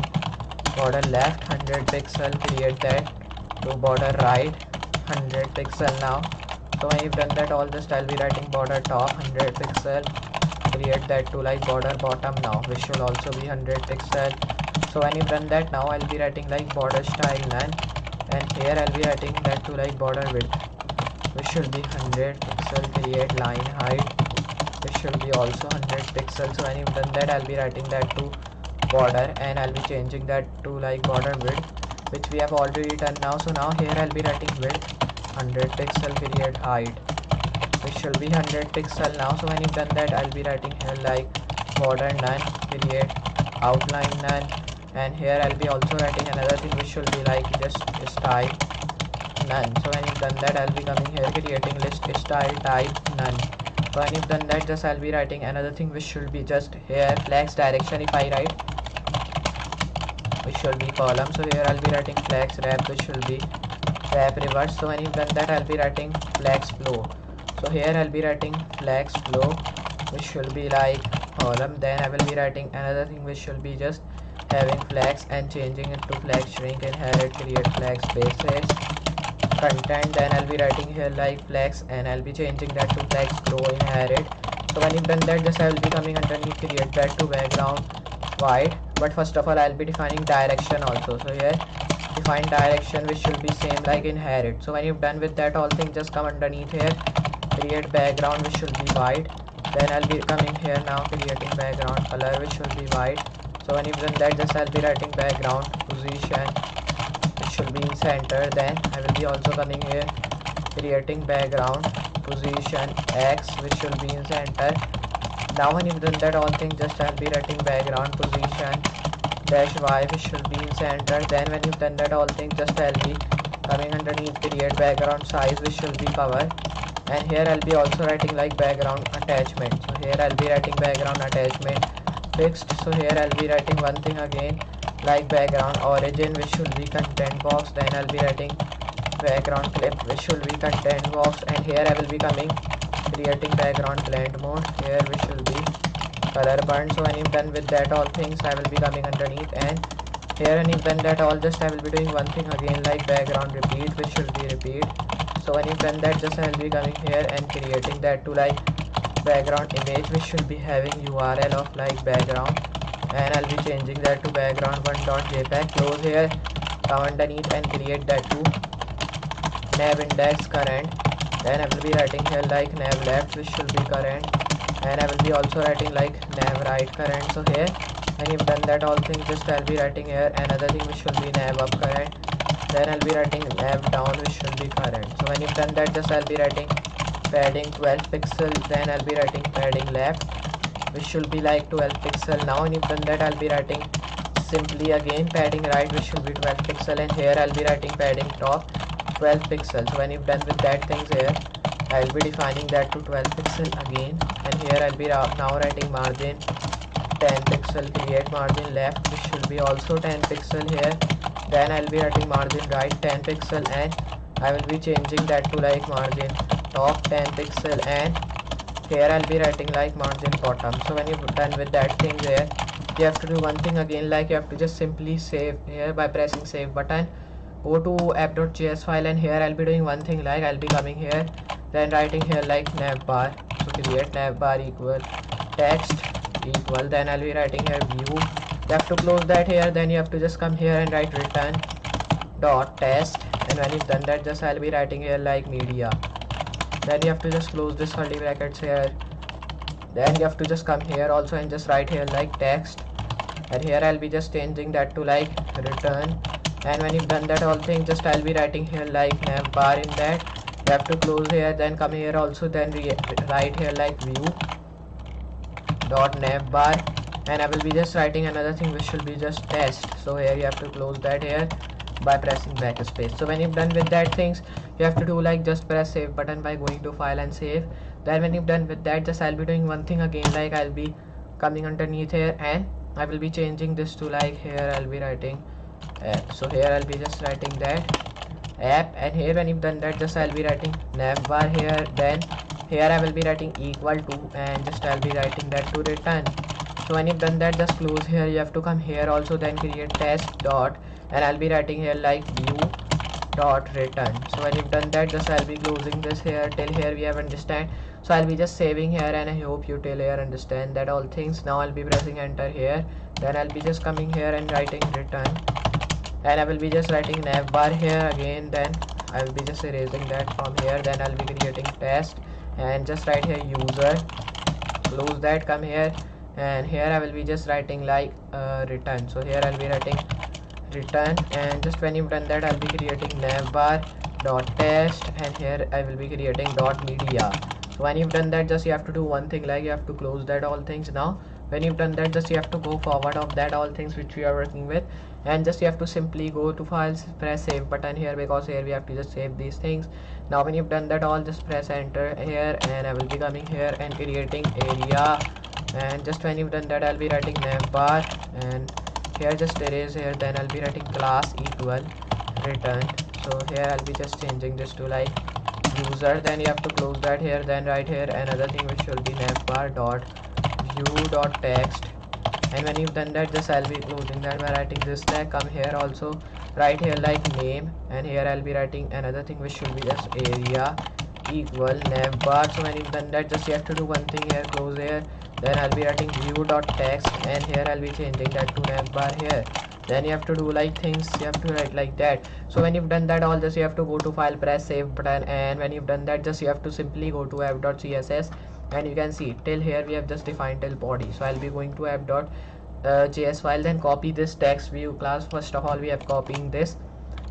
border left 100 pixel, create that to border right 100 pixel now. So when you've done that all, just I'll be writing border top 100 pixel, create that to like border bottom now, which should also be 100 pixel. So when you've done that, now I'll be writing like border style none, and here I'll be writing that to like border width, which should be 100 pixel. Create line height, which should be also 100 pixels. So when you've done that, I'll be writing that to border, and I'll be changing that to like border width, which we have already done now. So now here I'll be writing width 100 pixel. Create height, which should be 100 pixel now. So when you've done that, I'll be writing here like border none, create outline none, and here I'll be also writing another thing, which should be like just style none. So when you've done that, I'll be coming here creating list style type none. So when you've done that, just I'll be writing another thing, which should be just here flex direction. If I write, which should be column. So here I'll be writing flex wrap, which should be wrap reverse. So when you've done that, I'll be writing flex flow. So here I'll be writing flex flow, which should be like column. Then I will be writing another thing, which should be just having flex and changing it to flex shrink inherit, create flex basis content. Then I'll be writing here like flex, and I'll be changing that to flex flow inherit. So when you've done that, just I will be coming underneath, create that to background white. But first of all, I'll be defining direction also. So here define direction, which should be same like inherit. So when you've done with that all thing, just come underneath here, create background, which should be white. Then I'll be coming here now creating background color, which should be white. So when you've done that, just I'll be writing background position, which should be in center. Then I will be also coming here creating background position X, which will be in center. Now when you've done that all things, just I'll be writing background position dash Y, which should be in center. Then when you've done that all things, just I'll be coming underneath create background size, which should be power. And here I'll be also writing like background attachment. So here I'll be writing background attachment fixed. So here I'll be writing one thing again like background origin, which should be content box. Then I'll be writing background clip, which should be content box. And here I will be coming creating background blend mode here, which will be color burn. So when I'm done with that all things, I will be coming underneath, and here when you've done that all, just I will be doing one thing again like background repeat, which should be repeat. So when you've done that, just I will be coming here and creating that to like background image, which should be having URL of like background, and I'll be changing that to background1.jpg. Close here, come underneath and create that to nav index current. Then I will be writing here like nav left, which should be current, and I will be also writing like nav right current. So here when you've done that all things, just I'll be writing here another thing which will be nav up current. Then I'll be writing nav down, which should be current. So when you've done that, just I'll be writing padding 12 pixel. Then I'll be writing padding left, which should be like 12 pixel. Now when you've done that, I'll be writing simply again padding right, which should be 12 pixel, and here I'll be writing padding top 12 pixel. So when you've done with that things, here I'll be defining that to 12 pixel again, and here I'll be now writing margin 10 pixel, create margin left, which should be also 10 pixel here. Then I'll be writing margin right 10 pixel, and I will be changing that to like margin top 10 pixel, and here I'll be writing like margin bottom. So when you're done with that thing there, you have to do one thing again, like you have to just simply save here by pressing save button. Go to app.js file, and here I'll be doing one thing, like I'll be coming here, then writing here like navbar. So create navbar equal text equal, then I'll be writing here view. You have to close that here, then you have to just come here and write return dot test, and when you've done that, just I'll be writing here like media. Then you have to just close this curly brackets here, then you have to just come here also and just write here like text, and here I'll be just changing that to like return. And when you've done that all thing, just I'll be writing here like navbar in that. You have to close here, then come here also, then write here like view dot navbar, and I will be just writing another thing which should be just test. So here you have to close that here by pressing backspace. So when you've done with that things, you have to do like just press save button by going to file and save. Then when you've done with that, just I'll be doing one thing again, like I'll be coming underneath here, and I will be changing this to like here I'll be writing so here I'll be just writing that app, and here when you've done that, just I'll be writing navbar here, then here I will be writing equal to, and just I'll be writing that to return. So when you've done that, just close here, you have to come here also, then create test dot, and I'll be writing here like view dot return. So when you've done that, just I'll be closing this here. Till here we have understand, so I'll be just saving here, and I hope you till here understand that all things. Now I'll be pressing enter here, then I'll be just coming here and writing return, and I will be just writing navbar here again, then I will be just erasing that from here, then I'll be creating test and just write here user, close that, come here, and here I will be just writing like return. So here I'll be writing return, and just when you've done that, I'll be creating navbar dot test, and here I will be creating dot media. So when you've done that, just you have to do one thing, like you have to close that all things. Now when you've done that, just you have to go forward of that all things which we are working with, and just you have to simply go to files, press save button here, because here we have to just save these things. Now when you've done that all, just press enter here, and I will be coming here and creating area, and just when you've done that, I'll be writing navbar, and here just erase here, then I'll be writing class equal return. So here I'll be just changing this to like user, then you have to close that here, then write here another thing which will be navbar dot view dot text, and when you've done that, just I'll be closing that by writing this tag. Come here also, write here like name, and here I'll be writing another thing which should be just area equal navbar. So when you've done that, just you have to do one thing here, close here, then I'll be writing view dot text, and here I'll be changing that to navbar here. Then you have to do like things, you have to write like that. So when you've done that all, just you have to go to file, press save button, and when you've done that, just you have to simply go to app.css, and you can see till here we have just defined till body. So I'll be going to app.js file, then copy this text view class. First of all, we have copying this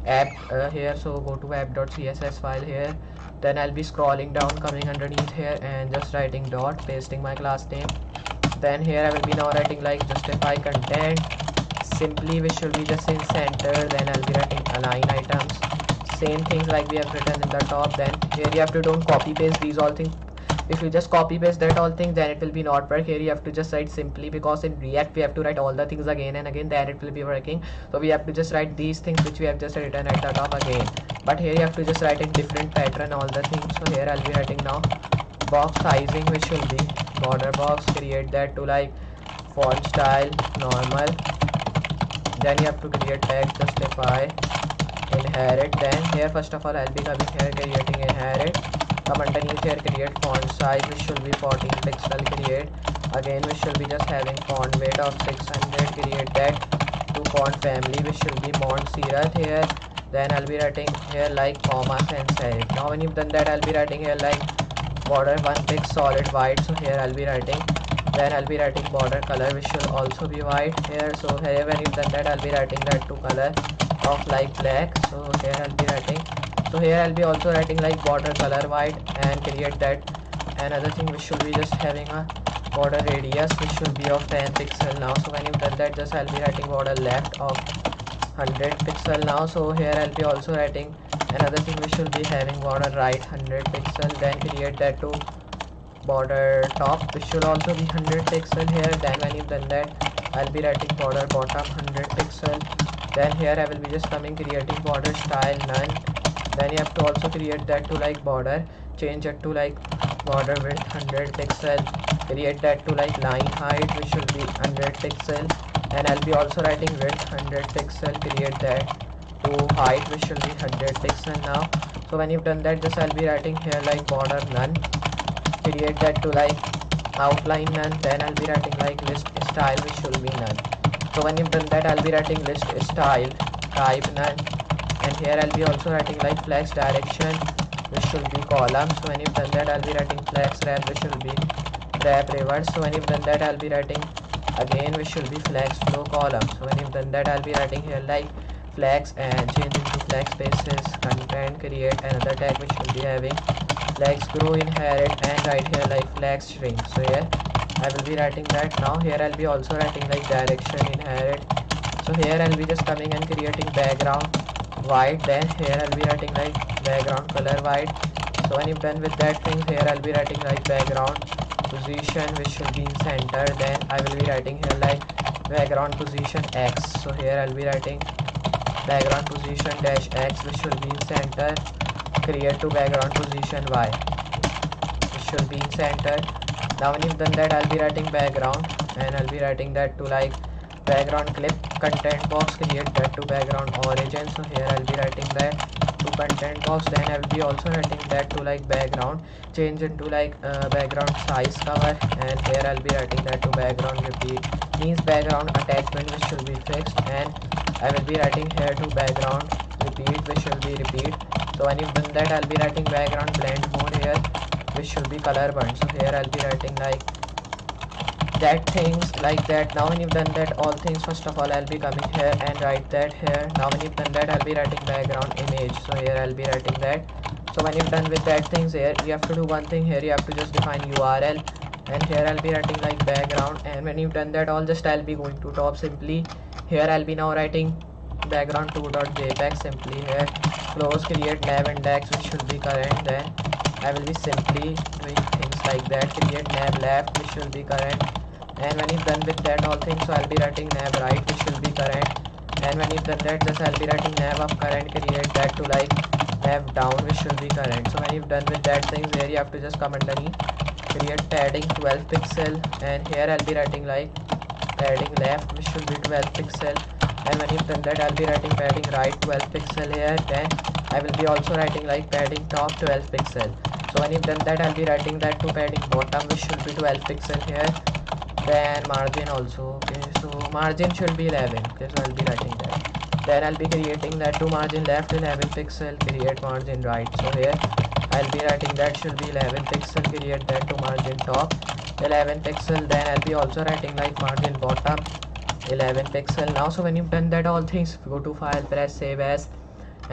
app here, so go to app.css file here, Then I'll be scrolling down, coming underneath here and just writing dot, pasting my class name. Then here I will be now writing like justify content, simply which should be just in center. Then I'll be writing align items, same things like we have written in the top. Then here you have to don't copy paste these all things. If you just copy paste that all things, then it will be not work. Here you have to just write simply, because in React we have to write all the things again and again, then it will be working. So we have to just write these things which we have just written at the top again, but here you have to just write in different pattern all the things. So here I'll be writing now box sizing, which will be border box, create that to like font style normal. Then you have to create tag justify inherit. Then here first of all I'll be coming here creating inherit, come underneath here create font size, which should be 14 pixel, create again which should be just having font weight of 600, create that to font family, which should be Montserrat here. Then I'll be writing here like comma sans serif. Now when you've done that, I'll be writing here like border 1 pix solid white. So here I'll be writing, then I'll be writing border color, which should also be white here. So here when you've done that, I'll be writing that to color of like black. So here I'll be writing, so here I'll be also writing like border color white, and create that another thing which should be just having a border radius, which should be of 10 pixel now. So when you've done that, just I'll be writing border left of 100 pixel now. So here I'll be also writing another thing which should be having border right 100 pixel, then create that to border top, which should also be 100 pixel here. Then when you've done that, I'll be writing border bottom 100 pixel. Then here I will be just coming creating border style none. Then you have to also create that to like border, change it to like border width 100 pixel, create that to like line height, which should be 100 pixel, and I'll be also writing width 100 pixel, create that to height, which should be 100 pixel now. So when you've done that, just I'll be writing here like border none, create that to like outline none. Then I'll be writing like list style, which should be none. So when you've done that, I'll be writing list style type none, and here I'll be also writing like flex direction, which should be column. So when you've done that, I'll be writing flex wrap, which should be wrap reverse. So when you've done that, I'll be writing again which should be flex flow column. So when you've done that, I'll be writing here like flex and change into flex spaces content, create another tag which should be having flex grow inherit, and right here like flex string. So here I will be writing that. Now here I'll be also writing like direction inherit. So here I'll be just coming and creating background white. Then here I'll be writing like background color white. So when you've done with that thing, here I'll be writing like background position, which should be in center. Then I will be writing here like background position X. So here I'll be writing background position dash X, which should be in center, create to background position Y, which should be in center. Now when you've done that, I'll be writing background, and I'll be writing that to like background clip content box, create that to background origin. So here I'll be writing that to content box. Then I will be also writing that to like background, change into like background size cover, and here I'll be writing that to background repeat, means background attachment, which should be fixed, and I will be writing here to background repeat, which should be repeat. So when you've done that, I'll be writing background blend mode here, which should be color burn. So here I'll be writing like that things like that. Now when you've done that all things, first of all I'll be coming here and write that here. Now when you've done that, I'll be writing background image. So here I'll be writing that. So when you've done with that things, here you have to do one thing. Here you have to just define URL, and here I'll be writing like background. And when you've done that all, just I'll be going to top simply. Here I'll be now writing background 2.jpg simply. Here close, create nav index, which should be current. Then I will be simply doing things like that, create nav left, which should be current. And when you've done with that all things, so I'll be writing nav right, which should be current. And when you've done that, just I'll be writing nav up current, create that to like nav down, which should be current. So when you've done with that things, here you have to just come underneath, create padding 12 pixel, and here I'll be writing like padding left, which should be 12 pixel. And when you've done that, I'll be writing padding right 12 pixel here. Then I will be also writing like padding top 12 pixel. So when you've done that, I'll be writing that to padding bottom, which should be 12 pixel here. Then margin also, okay, so margin should be 11, okay, so I'll be writing that. Then I'll be creating that to margin left 11 pixel, create margin right. So here I'll be writing that should be 11 pixel, create that to margin top 11 pixel. Then I'll be also writing like margin bottom 11 pixel. Now so when you've done that all things, go to file, press save as,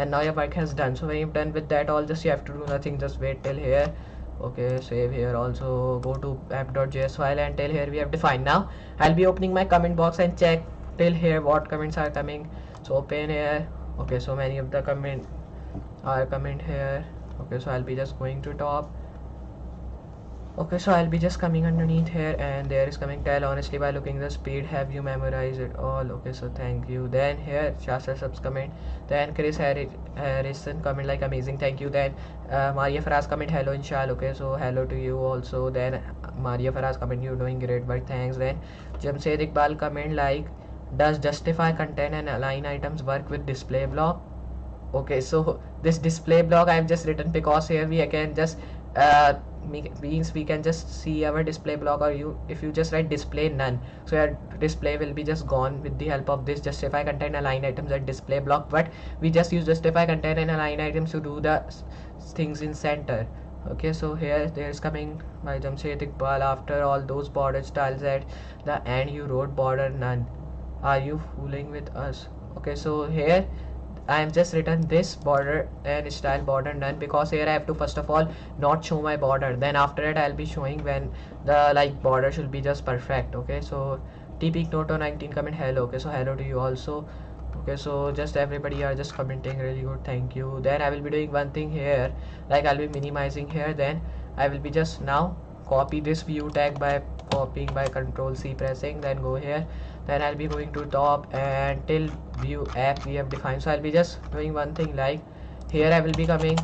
and now your work has done. So when you've done with that all, just you have to do nothing, just wait till here. Okay, save here, also go to app.js file, and till here we have defined. Now I'll be opening my comment box and check till here what comments are coming. So open here. Okay, so many of the comment are comment here. Okay, so I'll be just going to top. Okay, so I'll be just coming underneath here, and there is coming, tell honestly by looking the speed, have you memorized it all? Okay, so thank you. Then here Shastra subs comment, then Chris Harrison comment like amazing, thank you. Then Maria Faraz comment hello inshallah. Okay, so hello to you also. Then Maria Faraz comment, you doing great but thanks. Then Jamshed Iqbal comment like, does justify content and align items work with display block? Okay, so this display block I've just written because here we can just means we can just see our display block, or if you just write display none, so your display will be just gone with the help of this justify content align items at display block. But we just use justify content and align items to do the things in center. Okay, so here there is coming by Jamshed Iqbal, after all those border styles at the end you wrote border none, are you fooling with us? Okay, so here I am just written this border and style border none because here I have to first of all not show my border, then after that I'll be showing when the like border should be just perfect. Okay, so tpeaknoto19 comment hello. Okay, so hello to you also. Okay, so just everybody are just commenting really good, thank you. Then I will be doing one thing here, like I'll be minimizing here, then I will be just now copy this view tag by copying by Control C pressing, then go here, then I'll be going to top and till view app we have defined. So I'll be just doing one thing, like here I will be coming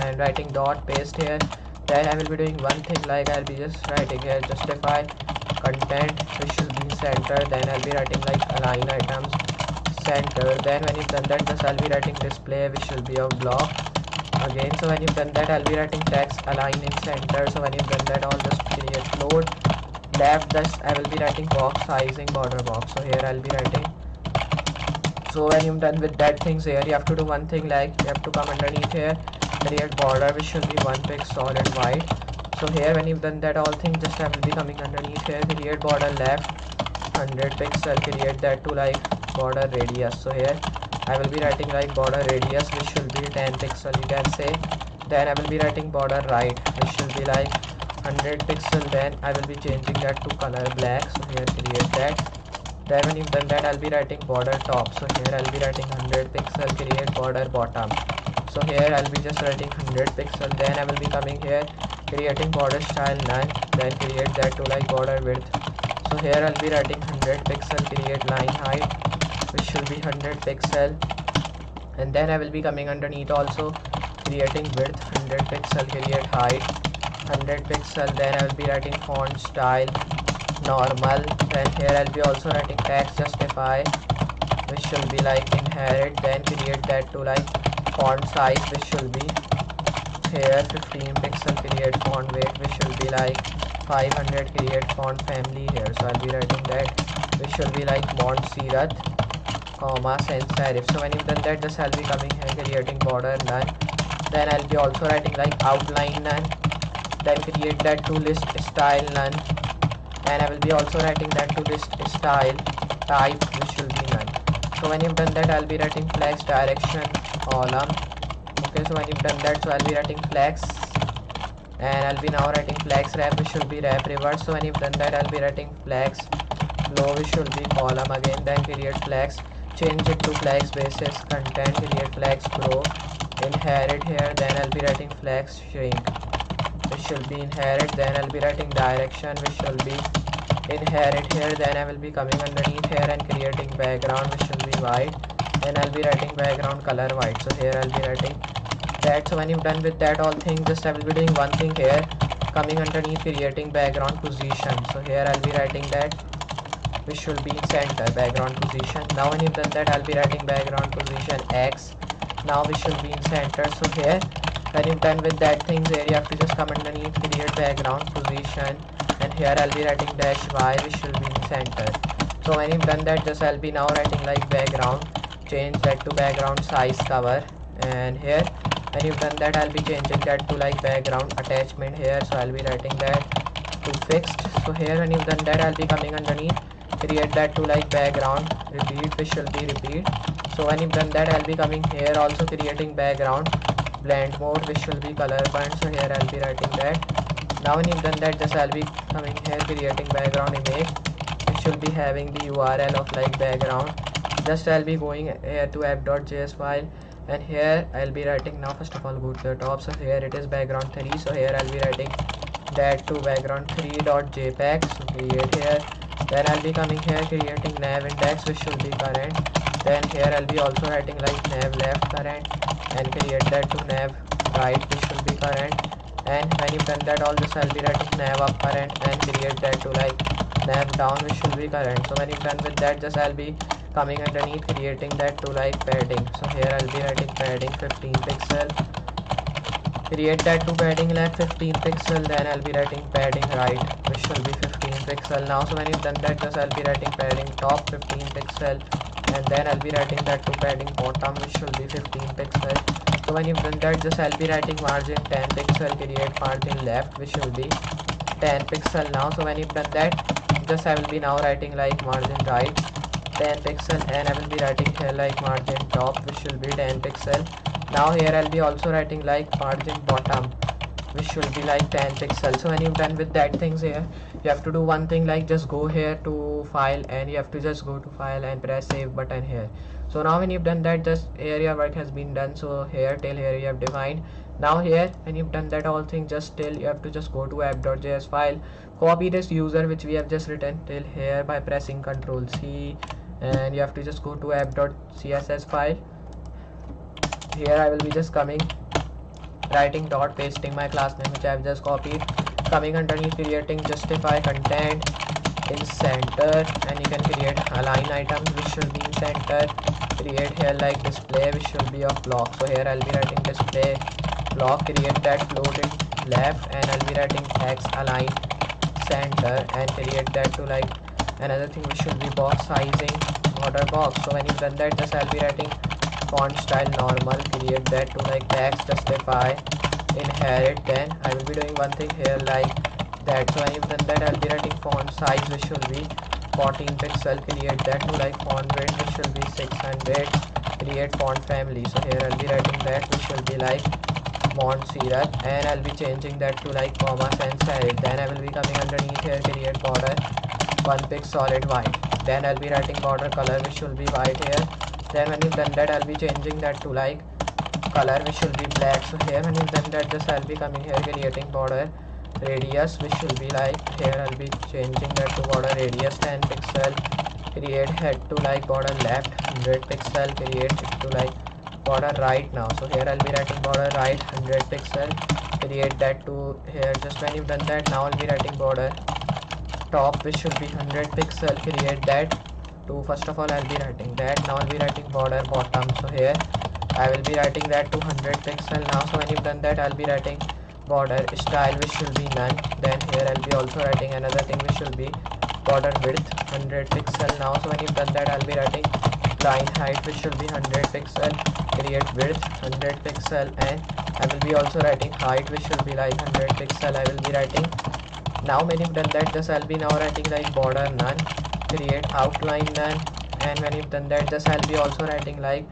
and writing dot paste here, then I will be doing one thing, like I'll be just writing here justify content which should be center, then I'll be writing like align items center, then when you've done that just I'll be writing display which should be of block again. So when you've done that I'll be writing text align in center, so when you've done that all just create float left, thus I will be writing box sizing border box, so here I'll be writing. So when you've done with that things here, you have to do one thing, like you have to come underneath here, create border which should be 1 pixel solid white. So here when you've done that all thing, just I will be coming underneath here, create border left 100 pixel, create that to like border radius. So here I will be writing like border radius which should be 10 pixel you can say. Then I will be writing border right which should be like 100 pixel, then I will be changing that to color black, so here create that. Then when you've done that I'll be writing border top, so here I'll be writing 100 pixel, create border bottom, so here I'll be just writing 100 pixel. Then I will be coming here creating border style none, then create that to like border width, so here I'll be writing 100 pixel, create line height which should be 100 pixel. And then I will be coming underneath also creating width 100 pixel, create height 100 pixel, then I will be writing font style normal, then here I'll be also writing text justify which should be like inherit, then create that to like font size which should be here 15 pixel, create font weight which should be like 500, create font family here, so I'll be writing that which should be like Mont Serif comma sans serif. So when you've done that just I'll be coming here creating border none, then I'll be also writing like outline none, then create that to list style none, and I will be also writing that to list style type which should be none. So when you've done that I'll be writing flex direction column. Okay, so when you've done that, so I'll be writing flex, and I'll be now writing flex wrap which should be wrap reverse. So when you've done that I'll be writing flex flow which should be column again, then create flex, change it to flex basis content, create flex pro inherit here, then I'll be writing flex shrink which should be inherit, then I'll be writing direction which should be inherit here, then I will be coming underneath here and creating background which should be white, then I'll be writing background color white, so here I'll be writing that. So when you've done with that all thing, just I will be doing one thing here, coming underneath creating background position, so here I'll be writing that which should be in center background position. Now when you've done that I'll be writing background position X, now we should be in center. So here when you've done with that things here, you have to just come underneath create background position, and here I'll be writing dash Y which should be in center. So when you've done that, just I'll be now writing like background, change that to background size cover, and here when you've done that I'll be changing that to like background attachment here, so I'll be writing that to fixed. So here when you've done that I'll be coming underneath create that to like background repeat which should be repeat, So when you've done that, I'll be coming here, also creating background blend mode, which will be color burn. So here I'll be writing that. Now when you've done that, just I'll be coming here, creating background image, which will be having the URL of like background. Just I'll be going here to app.js file, and here I'll be writing, now first of all go to the top. So here it is background 3. So here I'll be writing that to background 3.jpg. So create here. Then I'll be coming here, creating nav index, which should be current. Then here I'll be also writing like nav left current, and create that to nav right, which will be current. And when you've done that, all this I'll be writing nav up current, and create that to like nav down, which should be current. So when you've done with that, just I'll be coming underneath, creating that to like padding. So here I'll be writing padding 15 pixel, create that to padding left 15 pixel. Then I'll be writing padding right, which will be 15 pixel. Now so when you've done that, just I'll be writing padding top 15 pixel, and then I'll be writing that to padding bottom, which will be 15 pixel. So when you've done that, just I'll be writing margin 10 pixel, create margin left, which will be 10 pixel. Now so when you've done that, just I will be now writing like margin right 10 pixel, and I will be writing here like margin top, which will be 10 pixel. Now here I'll be also writing like margin bottom, which will be like 10 pixels. So when you've done with that things here, you have to do one thing, like just go here to file, and you have to just go to file and press save button here. So now when you've done that, just here your work has been done. So here till here you have defined. Now here when you've done that all thing, just till you have to just go to app.js file, copy this user which we have just written till here by pressing Ctrl C, and you have to just go to app.css file. Here I will be just coming, writing dot, pasting my class name which I have just copied, coming underneath, creating justify content in center, and you can create align items which should be in center, create here like display which should be of block. So here I'll be writing display block, create that float in left, and I'll be writing text align center, and create that to like another thing which should be box sizing border box. So when you've done that, just I'll be writing font style normal, create that to like text justify inherit. Then I will be doing one thing here like that. So when you've done that, I'll be writing font size which will be 14 pixel, create that to like font width which will be 600, create font family. So here I'll be writing that which will be like Mont syrup, and I'll be changing that to like comma sans serif. Then I will be coming underneath here, create border 1 pixel solid white. Then I'll be writing border color which will be white here. Then when you've done that, I'll be changing that to like color which will be black. So here when you've done that, just I'll be coming here, creating border radius which will be like, here I'll be changing that to border radius 10 pixel, create head to like border left 100 pixel, create it to like border right. Now so here I'll be writing border right 100 pixel, create that to here. Just when you've done that, now I'll be writing border top which should be 100 pixel, create that to, first of all I'll be writing that. Now I'll be writing border bottom. So here I will be writing that to 100 pixel. Now so when you've done that, I'll be writing border style which should be none. Then here I'll be also writing another thing which should be border width 100 pixel. Now so when you've done that, I'll be writing line height which should be 100 pixel, create width 100 pixel, and I will be also writing height which should be like 100 pixel. I will be writing. Now when you've done that, just I'll be now writing like border none, create outline none, and when you've done that, just I'll be also writing like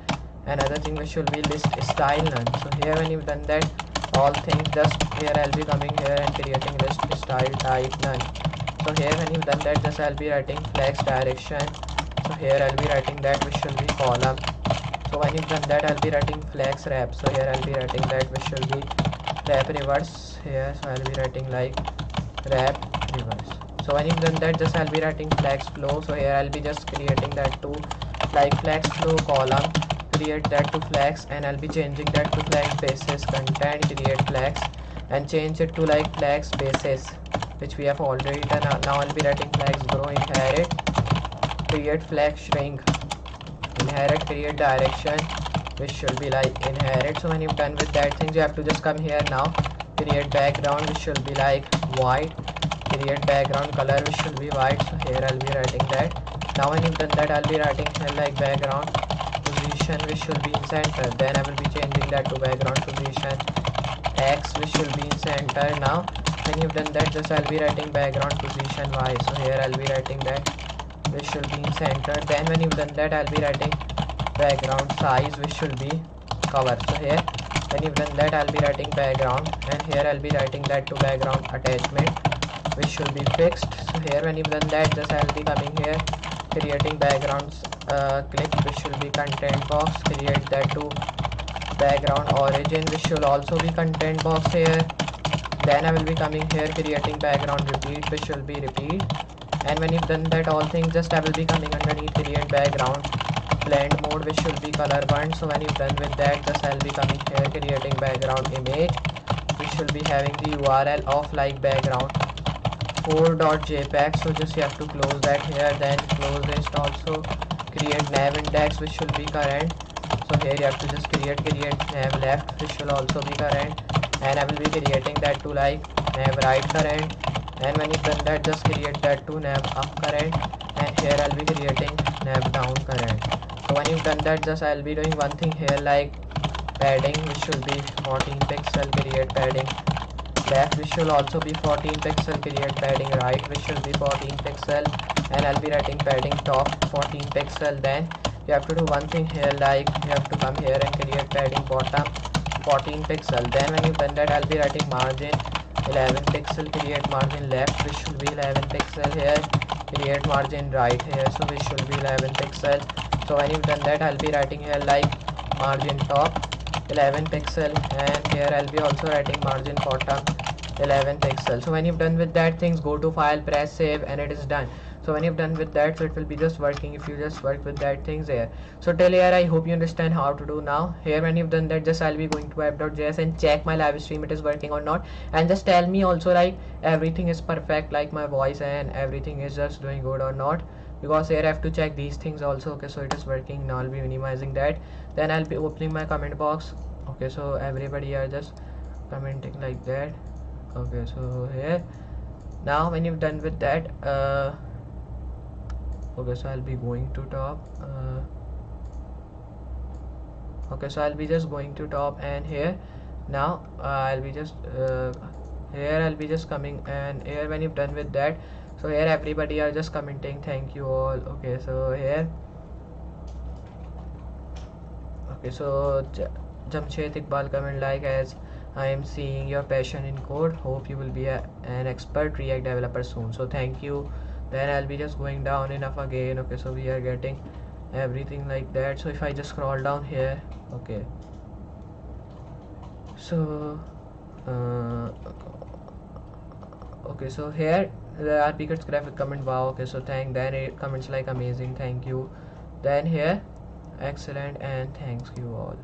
another thing which should be list style none. So here when you've done that all things, just here I'll be coming here and creating list style type none. So here when you've done that, just I'll be writing flex direction. So here I'll be writing that which should be column. So when you've done that, I'll be writing flex wrap. So here I'll be writing that which should be wrap reverse here. So I'll be writing like wrap reverse. So when you've done that, just I'll be writing flex flow. So here I'll be just creating that to like flex flow column, create that to flex, and I'll be changing that to flex basis content, create flex, and change it to like flex basis which we have already done. Now I'll be writing flex grow inherit, create flex shrink inherit, create direction which should be like inherit. So when you've done with that things, you have to just come here now, create background which should be like white, create background color which should be white. So here I'll be writing that. Now when you've done that, I'll be writing here like background position which should be in center. Then I will be changing that to background position X which should be in center. Now when you've done that, just I'll be writing background position Y. So here I'll be writing that which should be in center. Then when you've done that, I'll be writing background size which should be cover. So here when you've done that, I'll be writing background, and here I'll be writing that to background attachment which should be fixed. So here when you've done that, just I'll be coming here, creating backgrounds clip which should be content box, create that to background origin which should also be content box here. Then I will be coming here, creating background repeat which will be repeat. And when you've done that all things, just I will be coming underneath, create background blend mode which should be color burnt. So when you've done with that, just I'll be coming here, creating background image which should be having the URL of like background 4.jpg. so just you have to close that here, then close this. Also create nav index which should be current. So here you have to just create nav left which will also be current, and I will be creating that to like nav right current. And when you've done that, just create that to nav up current, and here I'll be creating nav down current. So when you've done that, just I'll be doing one thing here, like padding which should be 14 pixel, create padding left which should also be 14 pixel, create padding right which should be 14 pixel, and I'll be writing padding top 14 pixel. Then you have to do one thing here, like you have to come here and create padding bottom 14 pixel. Then when you've done that, I'll be writing margin 11 pixel, create margin left which should be 11 pixel here, create margin right here, so which should be 11 pixel. So when you've done that, I'll be writing here like margin top 11 pixel, and here I'll be also writing margin bottom 11 pixel. So when you've done with that things, go to file, press save, and it is done. So when you've done with that, so it will be just working if you just work with that things here. So till here I hope you understand how to do. Now here when you've done that, just I'll be going to app.js and check my live stream it is working or not, and just tell me also like everything is perfect, like my voice and everything is just doing good or not, because here I have to check these things also. Okay, so it is working. Now I'll be minimizing that, then I'll be opening my comment box. Okay, so everybody are just commenting like that. Okay, so here now when you've done with that, okay, so I'll be going to top, okay, so I'll be just going to top, and here now I'll be just here I'll be just coming, and here when you've done with that, so here everybody are just commenting thank you all. Okay, so here, okay, so Jamshed Iqbal comment like, as I am seeing your passion in code, hope you will be an expert React developer soon. So thank you. Then I'll be just going down enough again. Okay, so we are getting everything like that. So if I just scroll down here, okay, so okay, so here the RPKits graphic comment, wow, okay, so thank, then it comments like amazing, thank you. Then here excellent and thanks you all.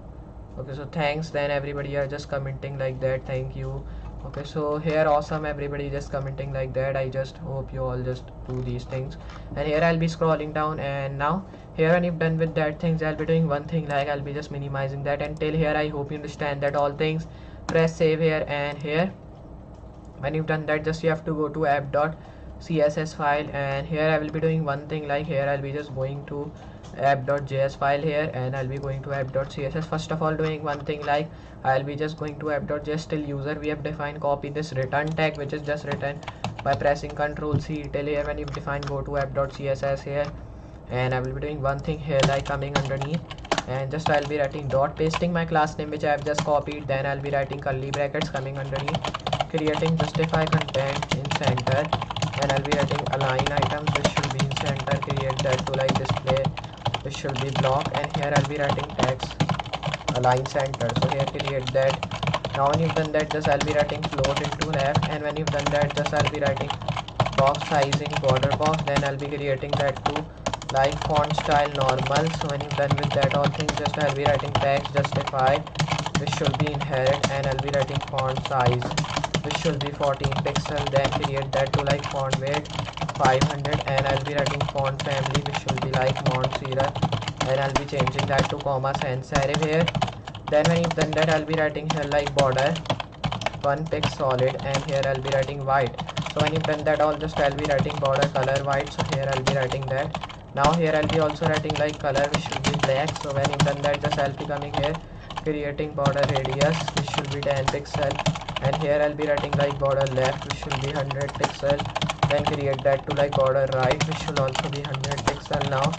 Okay, so thanks, then everybody are just commenting like that, thank you. Okay, so here awesome, everybody just commenting like that. I just hope you all just do these things. And here I'll be scrolling down, and now here when you've done with that things, I'll be doing one thing, like I'll be just minimizing that. Until here I hope you understand that all things. Press save here, and here when you've done that, just you have to go to app.css file, and here I will be doing one thing, like here I'll be just going to app.js file here, and I'll be going to app.css. First of all, doing one thing, like I'll be just going to app.js till user we have defined, copy this return tag which is just written by pressing Ctrl C. Till here when you've defined, go to app.css here, and I will be doing one thing here, like coming underneath, and just I'll be writing dot, pasting my class name which I have just copied. Then I'll be writing curly brackets, coming underneath, creating justify content in center, and I'll be writing align items which should be in center, create that to like display which should be block, and here I'll be writing text align center, so here create that. Now when you've done that, just I'll be writing float into left, and when you've done that, just I'll be writing box sizing border box, then I'll be creating that to like font style normal. So when you've done with that all things, just I'll be writing text justify which should be inherit, and I'll be writing font size which should be 14 pixel, then create that to like font weight 500, and I'll be writing font family which should be like Mont Sierra, and I'll be changing that to comma sans serif here. Then when you've done that, I'll be writing here like border 1 pix solid, and here I'll be writing white. So when you've done that all, just I'll be writing border color white, so here I'll be writing that. Now here I'll be also writing like color which should be black. So when you've done that, just I'll be coming here, creating border radius which should be 10 pixel, and here I'll be writing like border left which should be 100 pixel, then create that to like border right which should also be 100 pixel. Now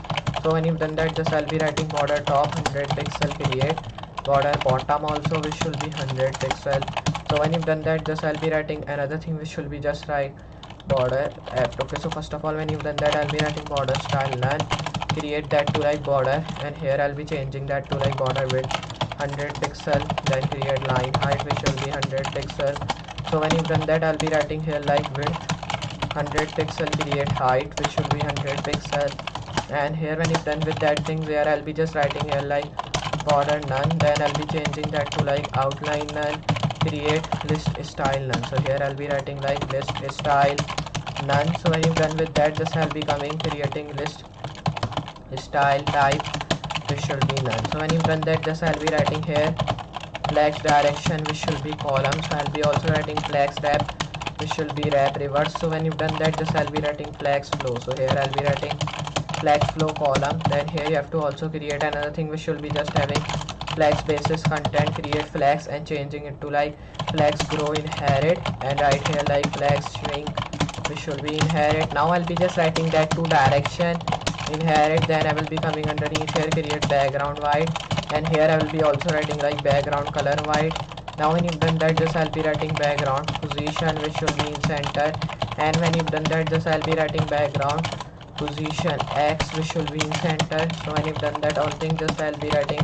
So when you've done that, just I'll be writing border top 100 pixel create, border bottom also which should be 100 pixel. So when you've done that, just I'll be writing another thing which should be just right border left. Okay, so first of all, when you've done that, I'll be writing border style none, create that to like border, and here I'll be changing that to like border width 100 pixel, then create line height which will be 100 pixel. So when you've done that, I'll be writing here like width 100 pixel, create height which should be 100 pixel, and here when you've done with that thing there, I'll be just writing here like border none, then I'll be changing that to like outline none, create list style none. So here I'll be writing like list style none. So when you've done with that, just I'll be coming creating list style type which should be none. So when you've done that, just I'll be writing here flex direction which should be column. So I'll be also writing flex wrap which should be wrap reverse. So when you've done that, just I'll be writing flex flow. So here I'll be writing flex flow column. Then here you have to also create another thing which should be just having flex basis content, create flex and changing it to like flex grow inherit, and right here like flex shrink which should be inherit. Now I'll be just writing that to direction inherit, then I will be coming underneath here create background white, and here I will be also writing like background color white. Now when you've done that, just I'll be writing background position which should be in center, and when you've done that, just I'll be writing background position X which should be in center. So when you've done that all thing, just I'll be writing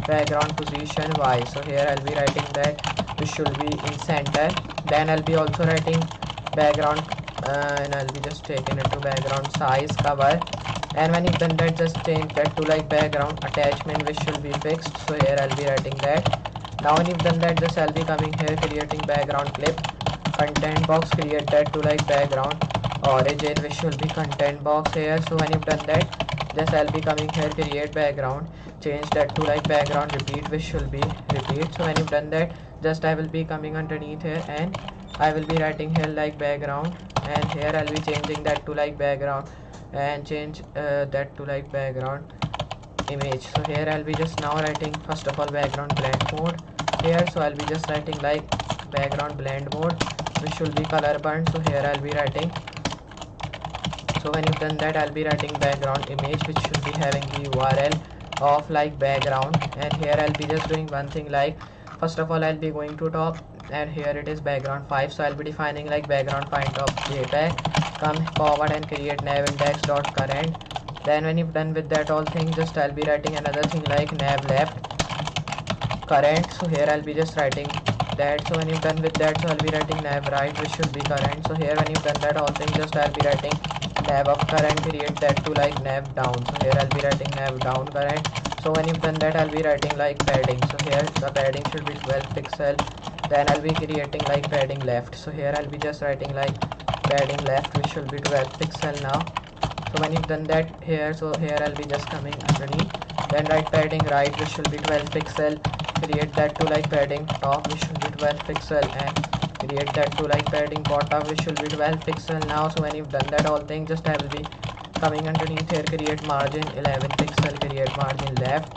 background position Y. So here I'll be writing that which should be in center. Then I'll be also writing background and I'll be just taking it to background size cover, and when you've done that, just change that to like background attachment which should be fixed. So here I'll be writing that. Now when you've done that, just I'll be coming here creating background clip content box, create that to like background origin which should be content box here. So when you've done that, just I'll be coming here create background, change that to like background repeat which should be repeat. So when you've done that, just I will be coming underneath here and I will be writing here like background, and here I'll be changing that to like background and change that to like background image. So here I'll be just now writing first of all background blend mode here. So I'll be just writing like background blend mode which should be color burn. So here I'll be writing. So when you've done that, I'll be writing background image which should be having the URL of like background, and here I'll be just doing one thing like first of all I'll be going to top, and here it is background 5. So I'll be defining like background find top JPEG, come forward and create nav index dot current. Then when you've done with that all thing, just I'll be writing another thing like nav left current. So here I'll be just writing that. So when you've done with that, so I'll be writing nav right which should be current. So here when you've done that all thing, just I'll be writing nav up current, create that to like nav down. So here I'll be writing nav down current. So when you've done that, I'll be writing like padding. So here the padding should be 12 pixel. Then I'll be creating like padding left. So here I'll be just writing like padding left which should be 12 pixel now. So when you've done that here, so here I'll be just coming underneath, then write padding right which should be 12 pixel, create that to like padding top which should be 12 pixel, and create that to like padding bottom which should be 12 pixel now. So when you've done that all thing, just I will be coming underneath here, create margin 11 pixel, create margin left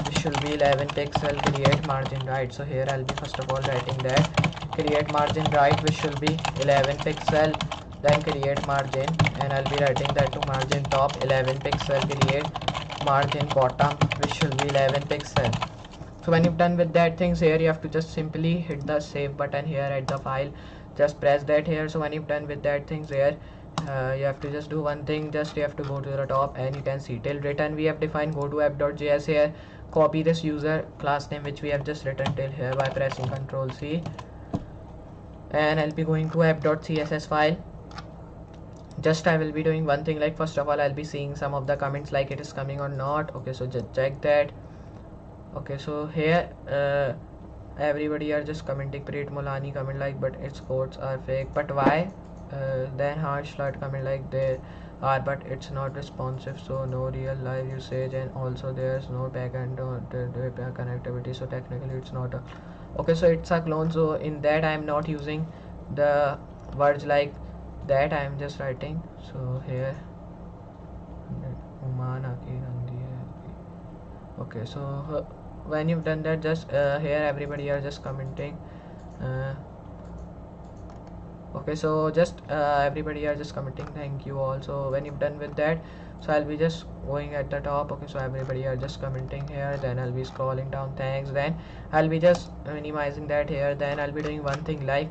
which should be 11 pixel, create margin right. So here I'll be first of all writing that create margin right which should be 11 pixel, then create margin, and I'll be writing that to margin top 11 pixel, create margin bottom which should be 11 pixel. So when you've done with that things here, you have to just simply hit the save button here at the file, just press that here. So when you've done with that things here, you have to just do one thing, just you have to go to the top and you can see till written we have defined go to app.js here, copy this user class name which we have just written till here by pressing Ctrl C, and I'll be going to app.css file. Just I will be doing one thing like first of all I'll be seeing some of the comments like it is coming or not. Okay, so just check that. Okay, so here everybody are just commenting Preet Mulani comment like but its codes are fake, but why? Then Harsh Slut comment like they are but it's not responsive, so no real live usage, and also there's no backend or the connectivity, so technically it's not a okay, so it's a clone. So in that I am not using the words like that, I am just writing. So here okay, so when you've done that, just here everybody are just commenting okay, so just everybody are just commenting thank you all. So when you've done with that, So I'll be just going at the top. Okay, so everybody are just commenting here, then I'll be scrolling down, thanks, then I'll be just minimizing that here, then I'll be doing one thing like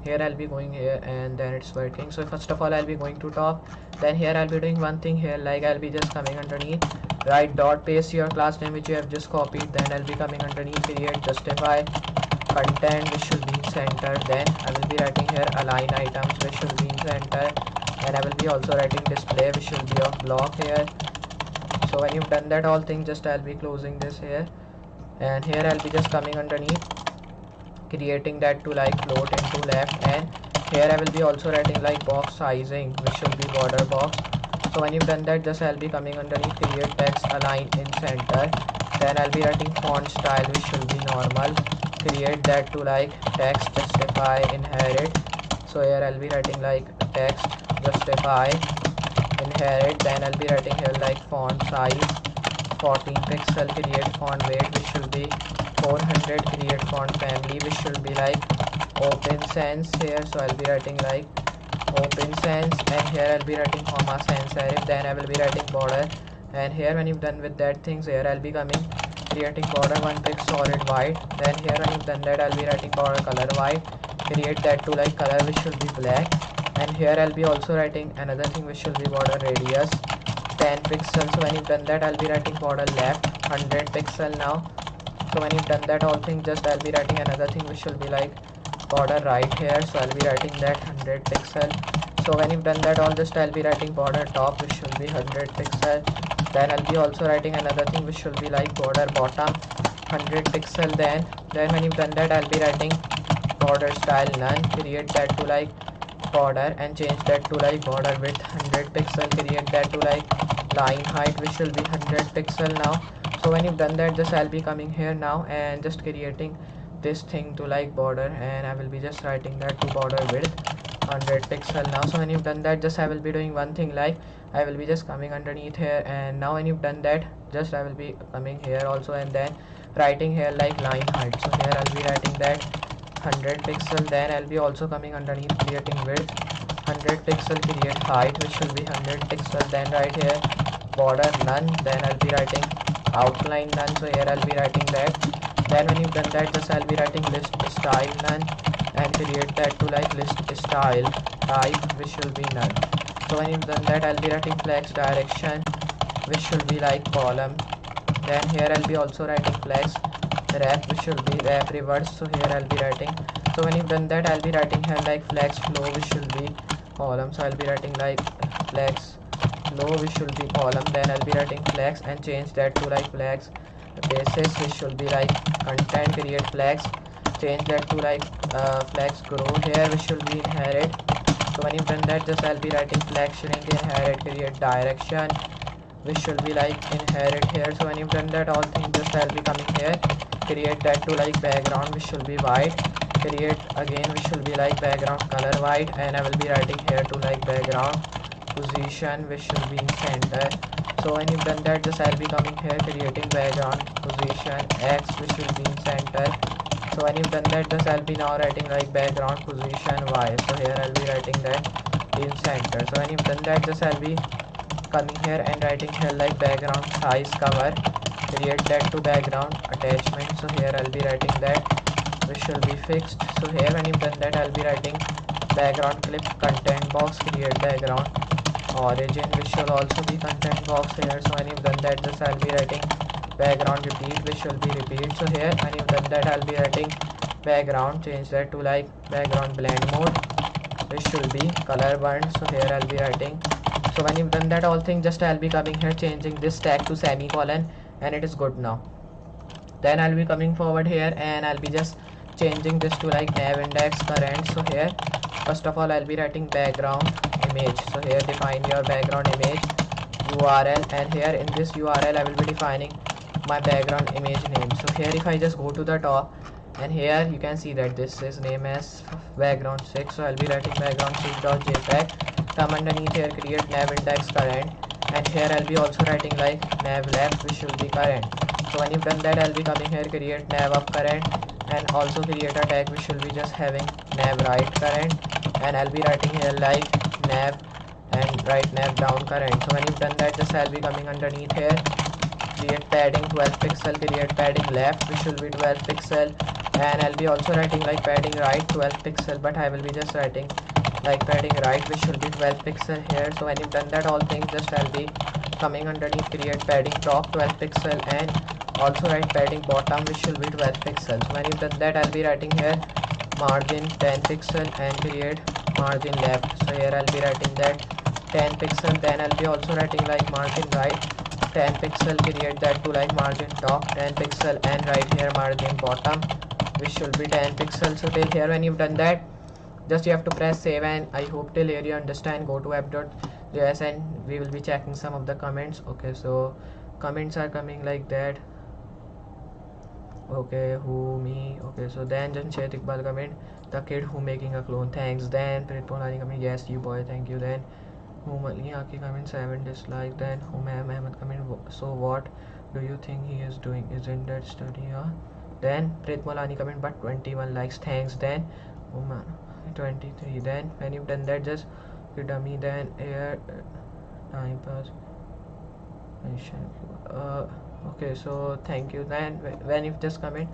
here I'll be going here and then it's working. So first of all I'll be going to top, then here I'll be doing one thing here, like I'll be just coming underneath, right dot, paste your class name which you have just copied, then I'll be coming underneath, create justify content which should be in center, then I will be writing here align items which should be in center, and I will be also writing display which should be of block here. So when you've done that all thing, just I'll be closing this here, and here I'll be just coming underneath, creating that to like float into left, and here I will be also writing like box sizing which should be border box. So when you've done that, just I'll be coming underneath, create text align in center, then I'll be writing font style which should be normal, create that to like text justify inherit. So here I'll be writing like text justify inherit, then I'll be writing here like font size 14 pixel, create font weight which should be 400, create font family which should be like open sans here. So I'll be writing like open sans, and here I'll be writing comma sans serif, then I will be writing border, and here when you've done with that things, here I'll be coming creating border one pic solid white, then here when you've done that I'll be writing border color white, create that to like color which should be black, and here I'll be also writing another thing which should be border radius 10 pixels. So when you've done that I'll be writing border left 100 pixel now. So when you've done that all thing, just I'll be writing another thing which should be like border right here, so I'll be writing that 100 pixel. So when you've done that all, just I'll be writing border top which should be 100 pixel, then I'll be also writing another thing which should be like border bottom 100 pixel, then when you've done that I'll be writing border style none, create that to like border and change that to like border width 100 pixel, create that to like line height which will be 100 pixel now. So when you've done that, just I'll be coming here now and just creating this thing to like border, and I will be just writing that to border width 100 pixel now. So when you've done that, just I will be doing one thing like I will be just coming underneath here, and now when you've done that, just I will be coming here also and then writing here like line height. So here I'll be writing that 100 pixel, then I'll be also coming underneath creating width 100 pixel, create height which will be 100 pixel, then right here border none, then I'll be writing outline none. So here I'll be writing that, then when you've done that, just I'll be writing list style none and create that to like list style type which will be none. So when you've done that, I'll be writing flex direction which should be like column, then here I'll be also writing flex wrap which should be wrap reverse. So here I'll be writing, so when you've done that, I'll be writing here like flex flow which should be column. So I'll be writing like flex flow which should be column, then I'll be writing flex and change that to like flex basis which should be like content, create flex, change that to like flex grow here which should be inherit. So when you've done that, just I'll be writing flex shrink inherit, create direction which should be like inherit here. So when you've done that all things, just I'll be coming here, create that to like background which should be white, create again which should be like background color white, and I will be writing here to like background position which should be in center. So when you've done that, just I'll be coming here, creating background position X which will be in center. So when you've done that, just I'll be now writing like background position Y. So here I'll be writing that in center. So when you've done that, just I'll be coming here and writing here like background size cover, create that to background attachment. So here I'll be writing that which will be fixed. So here when you've done that, I'll be writing background clip content box, create background origin which will also be content box here. So when you've done that, just I'll be writing background repeat which will be repeat. So here when you've done that, I'll be writing background, change that to like background blend mode which should be color burn. So here I'll be writing, so when you've done that all thing, just I'll be coming here, changing this tag to semicolon, and it is good now. Then I'll be coming forward here and I'll be just changing this to like nav index current. So here first of all I'll be writing background image. So here define your background image URL, and here in this URL I will be defining my background image name. So here if I just go to the top, and here you can see that this is name as background 6. So I'll be writing background 6.jpg, come underneath here, create nav index current, and here I'll be also writing like nav left which will be current. So when you've done that, I'll be coming here, create nav up current, and also create a tag which will be just having nav right current, and I'll be writing here like nav and right nav down current. So when you've done that, just I'll be coming underneath here, create padding 12 pixel, create padding left which will be 12 pixel, and I'll be also writing like padding right 12 pixel, but I will be just writing like padding right which will be 12 pixel here. So when you've done that all things, just I'll be coming underneath, create padding top 12 pixel, and also write padding bottom which will be 12 pixel. So when you've done that, I'll be writing here margin 10 pixel and create margin left. So here I'll be writing that 10 pixel, then I'll be also writing like margin right 10 pixel, create that to like margin top 10 pixel, and right here margin bottom which should be 10 pixel. So till here when you've done that, just you have to press save, and I hope till here you understand. Go to app.js and we will be checking some of the comments. Okay, so comments are coming like that. Okay, who me? Okay, so then Jamshed Iqbal comment, the kid who making a clone, thanks. Then Prit Polani comment, yes you boy, thank you. Then Humaki comment 7 dislike. Then Humam Ahmed comment, so what do you think he is doing? Isn't that study? Then Prit Polani comment, but 21 likes, thanks. Then 23. Then when you've done that, just you dummy. Then here time pass. Okay, so thank you. Then when you just comment,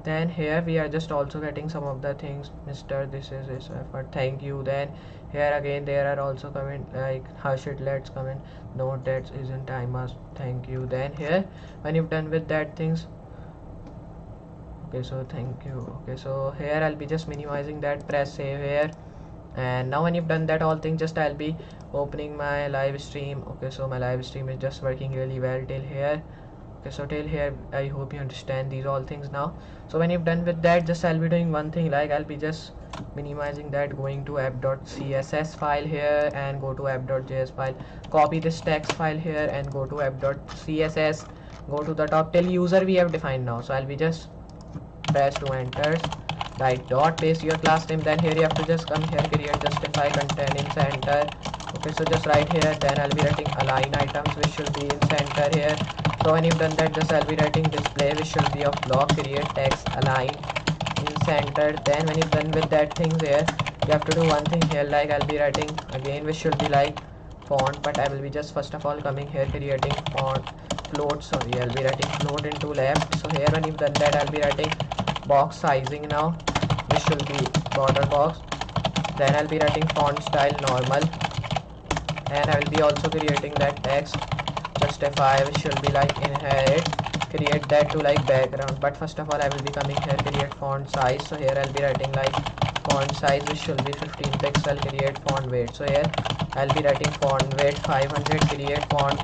then here we are just also getting some of the things, Mr. This is his effort, thank you. Then here again there are also comment like Harshit, let's comment, no that isn't timers, thank you. Then here when you've done with that things, okay, so thank you. Okay, so here I'll be just minimizing that, press save here, and now when you've done that all things, just I'll be opening my live stream. Okay, so my live stream is just working really well till here. Okay, so till here I hope you understand these all things now. So when you've done with that, just I'll be doing one thing, like I'll be just minimizing that, going to app.css file here and go to app.js file, copy this text file here and go to app.css, go to the top till user we have defined now. So I'll be just press to enter, write dot, paste your class name, then here you have to just come here, create justify content in center. Okay, so just right here, then I'll be writing align items which should be in center here. So when you've done that, just I'll be writing display which should be of block, create text align in center. Then when you've done with that things here, you have to do one thing here, like I'll be writing again which should be like font, but I will be just first of all coming here, creating font float. Sorry, I'll be writing float into left. So here when you've done that, I'll be writing box sizing now which should be border box. Then I'll be writing font style normal, and I will be also creating that text justify which should be like inherit, create that to like background. But first of all I will be coming here, create font size. So here I'll be writing like font size which should be 15 pixel, create font weight. So here I'll be writing font weight 500, create font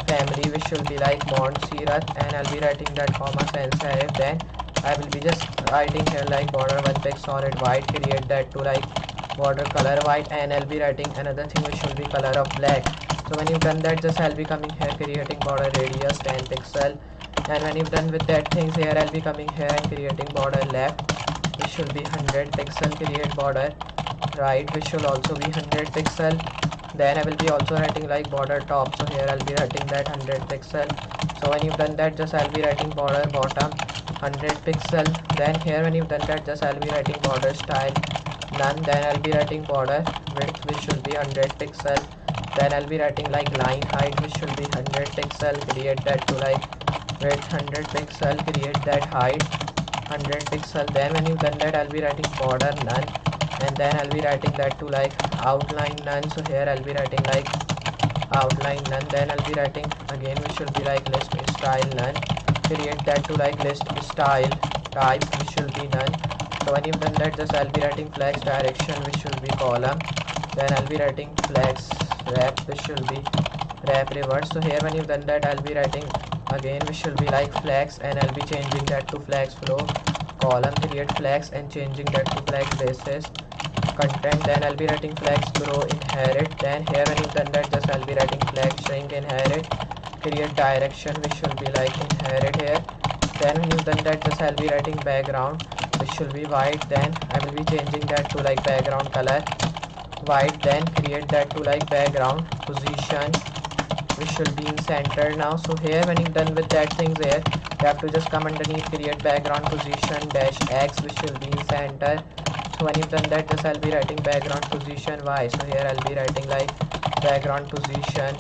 family which should be like Montserrat, and I'll be writing that comma sans serif. Then I will be just writing here like border 1 pixel solid white, create that to like border color white, and I'll be writing another thing which should be color of black. So when you've done that, just I'll be coming here, creating border radius 10 pixel, and when you've done with that things here, I'll be coming here and creating border left which should be 100 pixel, create border right which should also be 100 pixel. Then I will be also writing like border top. So here I'll be writing that 100 pixel. So when you've done that, just I'll be writing border bottom 100 pixel. Then here when you've done that, just I'll be writing border style none. Then I'll be writing border width which should be 100 pixel. Then I'll be writing like line height which should be 100 pixel, create that to like width 100 pixel, create that height 100 pixel. Then when you've done that, I'll be writing border none, and then I'll be writing that to like outline none. So here I'll be writing like outline none. Then I'll be writing again which should be like list style none, create that to like list style type which should be none. So when you've done that, just I'll be writing flex direction which should be column. Then I'll be writing flex wrap which should be wrap reverse. So here when you've done that, I'll be writing again which should be like flex, and I'll be changing that to flex flow column, create flex and changing that to flex basis content. Then I'll be writing flex grow inherit. Then here when you've done that, just I'll be writing flex shrink inherit, create direction which should be like inherit here. Then when you've done that, just I'll be writing background which should be white. Then I will be changing that to like background color white. Then create that to like background position which should be in center now. So here when you've done with that things here, you have to just come underneath, create background position dash x which should be in center. So when you've done that, just I'll be writing background position y. So here I'll be writing like background position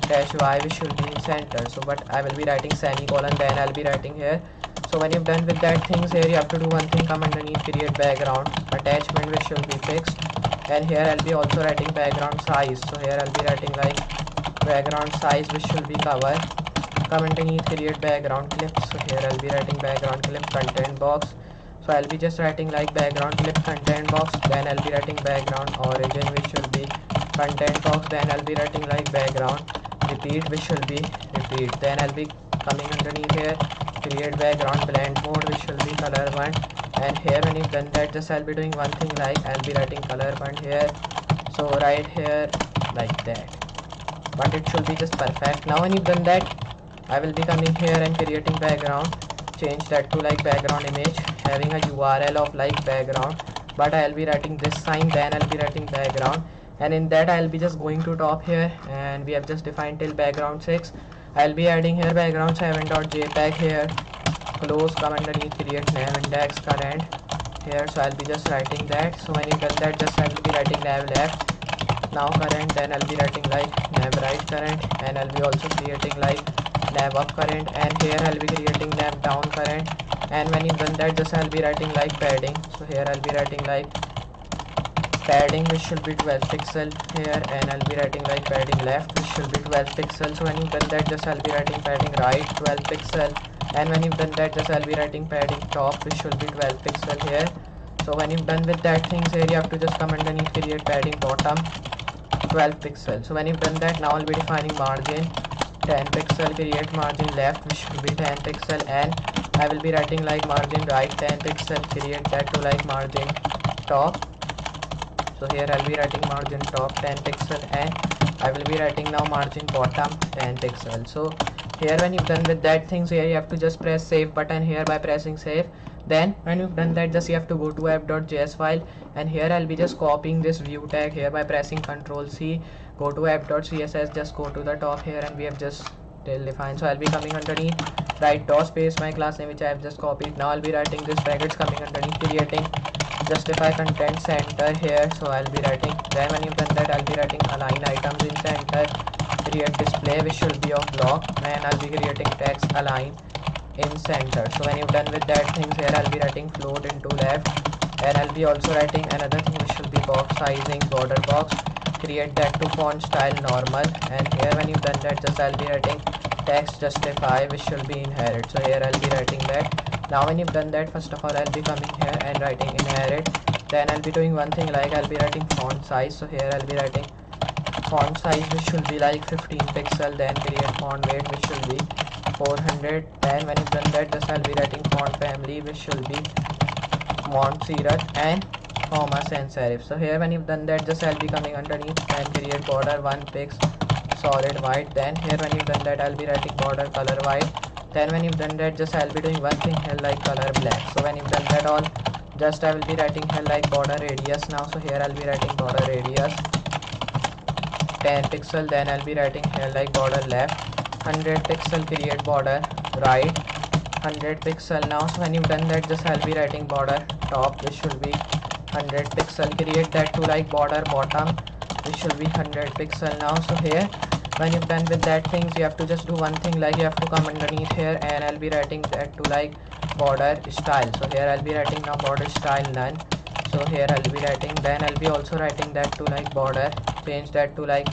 dash y, which should be in center. So but I will be writing semicolon, then I'll be writing here. So when you've done with that things here, you have to do one thing, come underneath create background attachment, which should be fixed. And here I'll be also writing background size. So here I'll be writing like background size, which should be cover. Come underneath create background clip. So here I'll be writing background clip content box. So I'll be just writing like background clip content box, then I'll be writing background origin, which will be content box, then I'll be writing like background repeat, which will be repeat. Then I'll be coming underneath here create background blend mode, which will be color 1. And here when you've done that, just I'll be doing one thing, like I'll be writing color 1 here. So right here like that, but it should be just perfect. Now when you've done that, I will be coming here and creating background, change that to like background image, having a URL of like background, but I'll be writing this sign, then I'll be writing background, and in that I'll be just going to top here, and we have just defined till background 6. I'll be adding here background 7.jpg here, close, come underneath create nav index current here. So I'll be just writing that. So when you done that, just I'll be writing nav left now current, then I'll be writing like nav right current, and I'll be also creating like nav up current, and here I'll be creating nav down current. And when you've done that, just I'll be writing like padding. So here I'll be writing like padding, which should be 12 pixel here, and I'll be writing like padding left, which should be 12 pixel. So when you've done that, just I'll be writing padding right 12 pixel, and when you've done that, just I'll be writing padding top, which should be 12 pixel here. So when you've done with that things here, you have to just come underneath create padding bottom 12 pixel. So when you've done that, now I'll be defining margin 10 pixel, create margin left, which should be 10 pixel, and I will be writing like margin right 10 pixel, create that to like margin top. So here I'll be writing margin top 10 pixel, and I will be writing now margin bottom 10 pixel. So here when you've done with that things here, you have to just press save button here by pressing save. Then when you've done that, just you have to go to app.js file, and here I'll be just copying this view tag here by pressing Ctrl C, go to app.css, just go to the top here, and we have just till defined. So I'll be coming underneath, write dot space my class name, which I have just copied. Now I'll be writing this brackets, coming underneath creating justify content center here. So I'll be writing, then when you've done that, I'll be writing align items in center, create display, which should be of block, and I'll be creating text align in center. So when you've done with that things here, I'll be writing float into left, and I'll be also writing another thing, which should be box sizing border box, create that to font style normal. And here when you've done that, just I'll be writing text justify, which should be inherit. So here I'll be writing that. Now when you've done that, first of all I'll be coming here and writing inherit, then I'll be doing one thing, like I'll be writing font size. So here I'll be writing font size, which should be like 15 pixel, then create font weight, which should be 400. Then when you've done that, just I'll be writing font family, which should be Mont Serif and comma sans serif. So here when you've done that, just I'll be coming underneath and create border 1 pix solid white. Then here when you've done that, I'll be writing border color white. Then when you've done that, just I'll be doing one thing here, like color black. So when you've done that all, just I will be writing here like border radius now. So here I'll be writing border radius 10 pixel, then I'll be writing here like border left 100 pixel, create border right 100 pixel now. So when you've done that, just I'll be writing border top, which should be 100 pixel, create that to like border bottom, which should be 100 pixel now. So here when you've done with that things, you have to just do one thing, like you have to come underneath here, and I'll be writing that to like border style. So here I'll be writing now border style none. So here I'll be writing, then I'll be also writing that to like border, change that to like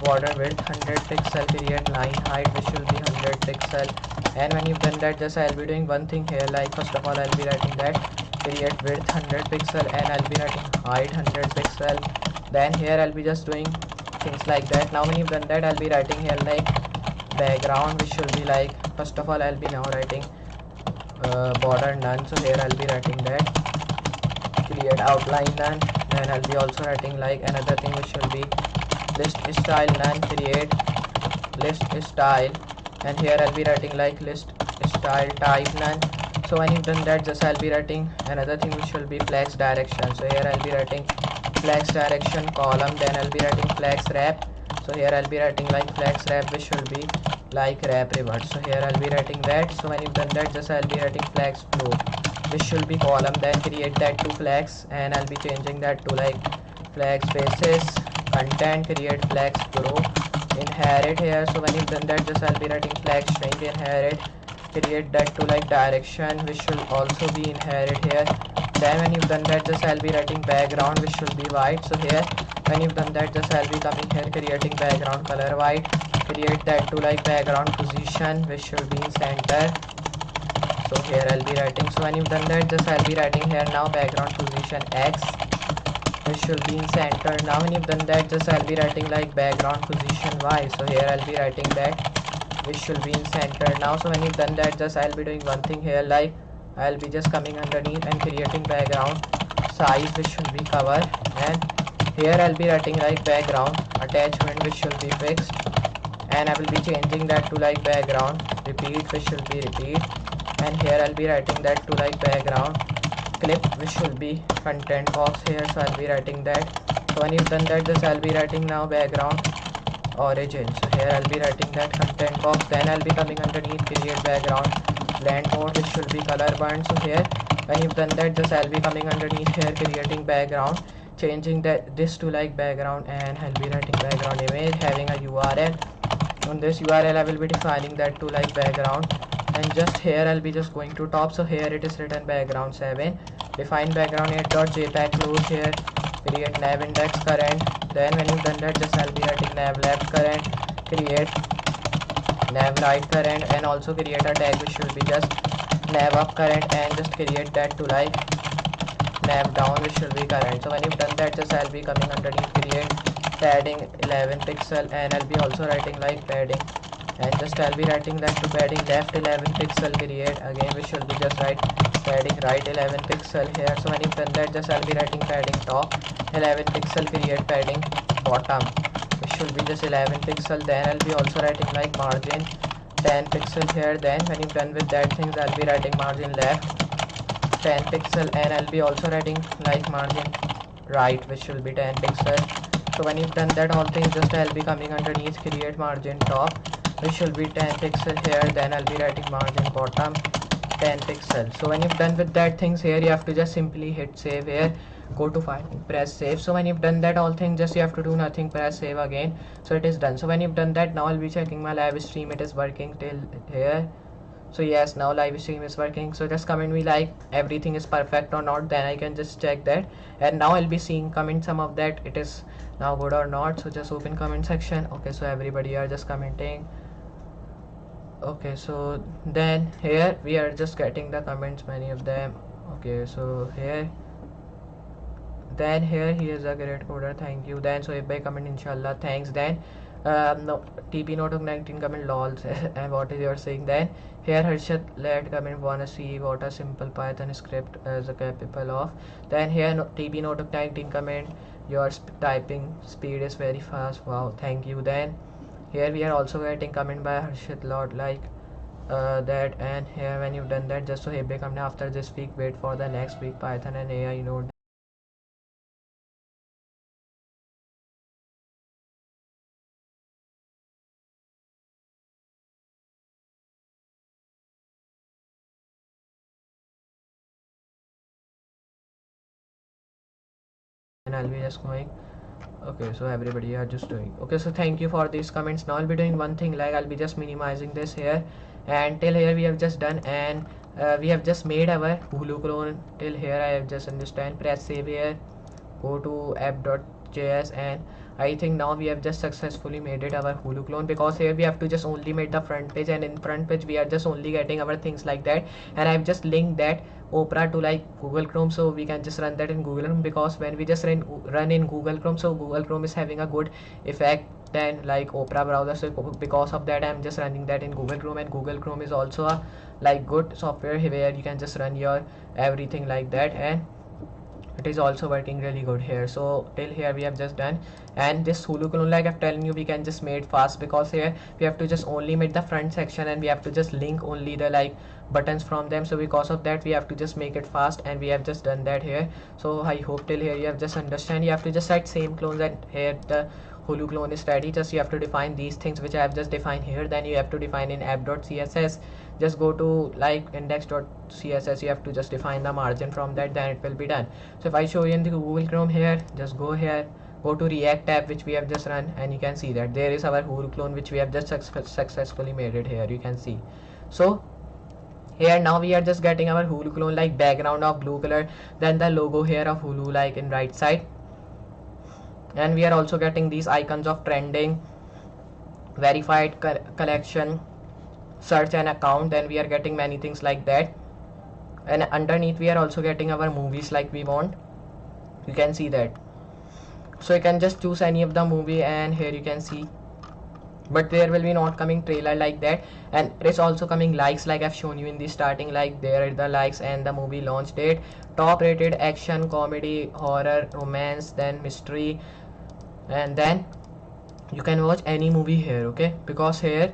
border width 100 pixel, create line height, which will be 100 pixel. And when you've done that, just I'll be doing one thing here, like first of all I'll be writing that create width 100 pixel, and I'll be writing height 100 pixel. Then here I'll be just doing things like that. Now when you've done that, I'll be writing here like background, which should be like, first of all I'll be now writing border none. So here I'll be writing that create outline none. Then I'll be also writing like another thing, which will be list style none, create list style, and here I'll be writing like list style type none. So when you've done that, just I'll be writing another thing, which will be flex direction. So here I'll be writing flex direction column, then I'll be writing flex wrap. So here I'll be writing like flex wrap, which will be like wrap revert. So here I'll be writing that. So when you've done that, just I'll be writing flex float. which should be column, then create that to flex, and I'll be changing that to like flex faces, content, create flex grow, inherit here. So when you've done that, just I'll be writing flex string inherit, create that to like direction, which should also be inherit here. Then when you've done that, just I'll be writing background, which should be white. So here when you've done that, just I'll be coming here, creating background color white, create that to like background position, which should be in center. So here I'll be writing, so when you've done that, just I'll be writing here now background position X, which should be in center. Now when you've done that, just I'll be writing like background position Y. So here I'll be writing that, which should be in center. Now so when you've done that, just I'll be doing one thing here, like I'll be just coming underneath and creating background size, which should be cover, and here I'll be writing like background attachment, which should be fixed, and I will be changing that to like background repeat, which should be repeat, and here I'll be writing that to like background clip, which should be content box here. So I'll be writing that. So when you've done that, just I'll be writing now background origin. So here I'll be writing that content box, then I'll be coming underneath create background blend mode, which should be color burn. So here when you've done that, just I'll be coming underneath here creating background, changing that this to like background, and I'll be writing background image having a URL. On this URL I will be defining that to like background, and just here I'll be just going to top. So here it is written background 7, define background 8.jpg close here, create nav index current, then when you've done that, just I'll be writing nav left current, create nav right current, and also create a tag which should be just nav up current, and just create that to like nav down, which should be current. So when you've done that, just I'll be coming underneath create padding 11 pixel, and I'll be also writing like padding, and just I'll be writing that to padding left 11 pixel create again, which should be just right padding right 11 pixel here. So when you've done that, just I'll be writing padding top 11 pixel create padding bottom, which should be just 11 pixel, then I'll be also writing like margin 10 pixel here. Then when you've done with that things, I'll be writing margin left 10 pixel, and I'll be also writing like margin right, which will be 10 pixel. So when you've done that all things, just I'll be coming underneath create margin top, which will be 10 pixel here, then I'll be writing margin bottom 10 pixel. So when you've done with that things here, you have to just simply hit save here, go to file, press save. So when you've done that all things, just you have to do nothing, press save again, so it is done. So when you've done that, now I'll be checking my live stream, it is working till here. So yes, now live stream is working. So just comment me like everything is perfect or not, then I can just check that, and now I'll be seeing comment some of that it is now good or not. So just open comment section. Okay, so everybody are just commenting. Okay, so then here we are just getting the comments, many of them. Okay, so here, then here he is a great coder, thank you. Then so if by comment inshallah, thanks. Then no TP note 19 comment lols and what is your saying. Then here Harshad let comment wanna see what a simple Python script is capable of. Then here no, TP note 19 comment your typing speed is very fast, wow, thank you. Then here we are also getting comment by Harshit Lord like that, and here when you've done that, just so hey come after this week, wait for the next week Python and AI node. And I'll be just going. Okay, so everybody are just doing. Okay, so thank you for these comments. Now I'll be doing one thing, like I'll be just minimizing this here, and till here we have just done, and we have just made our Hulu clone. Till here I have just understand, press save here, go to app.js, and I think now we have just successfully made it our Hulu clone, because here we have to just only make the front page, and in front page we are just only getting our things like that, and I've just linked that Opera to like Google Chrome, so we can just run that in Google Chrome, because when we just run in Google Chrome, so Google Chrome is having a good effect than like Opera browser. So because of that I'm just running that in Google Chrome, and Google Chrome is also a like good software where you can just run your everything like that, and it is also working really good here. So till here we have just done, and this Hulu clone, like I'm telling you, we can just make fast, because here we have to just only make the front section, and we have to just link only the like buttons from them. So because of that we have to just make it fast, and we have just done that here. So I hope till here you have just understand. You have to just set same clones, and here the Hulu clone is ready. Just you have to define these things which I have just defined here. Then you have to define in app.css. Just go to like index.css. You have to just define the margin from that, then it will be done. So if I show you in the Google Chrome here, just go here, go to React tab which we have just run, and you can see that there is our Hulu clone which we have just successfully made it here. You can see. So here now we are just getting our Hulu clone like background of blue color, then the logo here of Hulu like in right side, and we are also getting these icons of trending, verified collection, search and account. Then we are getting many things like that, and underneath we are also getting our movies like we want. You can see that. So you can just choose any of the movie, and here you can see, but there will be not coming trailer like that, and it is also coming likes like I've shown you in the starting. Like there are the likes and the movie launch date, top rated action, comedy, horror, romance, then mystery, and then you can watch any movie here. Okay, because here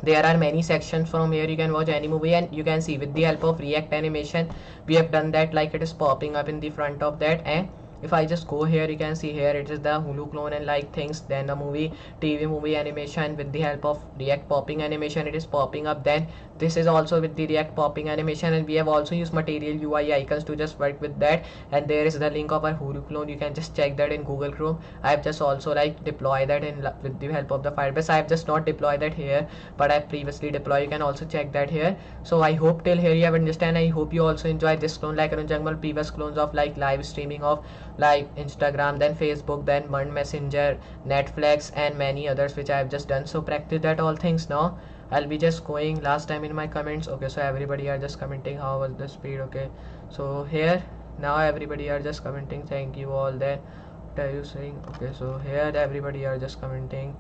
there are many sections. From here you can watch any movie, and you can see with the help of React animation we have done that, like it is popping up in the front of that. And if I just go here, you can see here it is the Hulu clone and like things, then the movie, TV movie animation. With the help of React popping animation it is popping up. Then this is also with the React popping animation, and we have also used material UI icons to just work with that. And there is the link of our Hulu clone. You can just check that in Google Chrome. I have just also like deploy that in with the help of the Firebase. I have just not deployed that here, but I previously deployed. You can also check that here. So I hope till here you have understand. I hope you also enjoyed this clone, like Arun previous clones of like live streaming of like Instagram, then Facebook, then Messenger, Netflix, and many others which I have just done. So practice that all things. Now I'll be just going last time in my comments. Okay, so everybody are just commenting how was the speed. Okay, so here now everybody are just commenting thank you all. Then what are you saying? Okay, so here everybody are just commenting.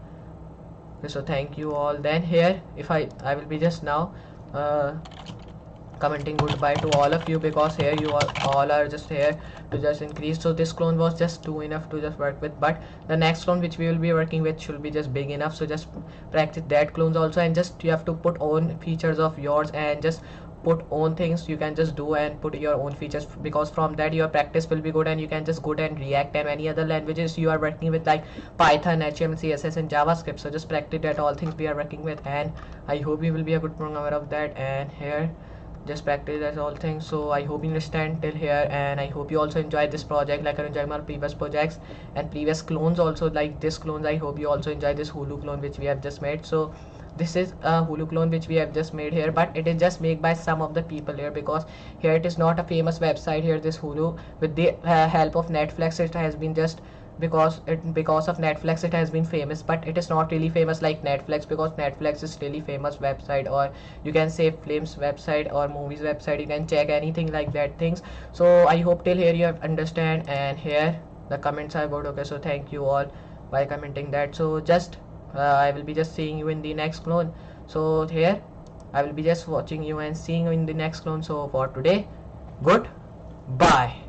Okay, so thank you all. Then here if I will be just now commenting goodbye to all of you, because here you all are just here to just increase. So this clone was just too enough to just work with, but the next clone which we will be working with should be just big enough. So just practice that clones also, and just you have to put own features of yours and just put own things you can just do and put your own features, because from that your practice will be good, and you can just go and React and any other languages you are working with like Python, HTML, CSS, and JavaScript. So just practice that all things we are working with, and I hope you will be a good programmer of that. And here just practice as all things. So I hope you understand till here, and I hope you also enjoyed this project like I enjoyed my previous projects and previous clones also, like this clones. I hope you also enjoy this Hulu clone which we have just made. So this is a Hulu clone which we have just made here, but it is just made by some of the people here, because here it is not a famous website here. This Hulu, with the help of Netflix, it has been just because of Netflix it has been famous, but it is not really famous like Netflix, because Netflix is really famous website, or you can say films website or movies website. You can check anything like that things. So I hope till here you have understand, and here the comments are good. Okay, so thank you all by commenting that. So just I will be just seeing you in the next clone. So here I will be just watching you and seeing you in the next clone. So for today, goodbye.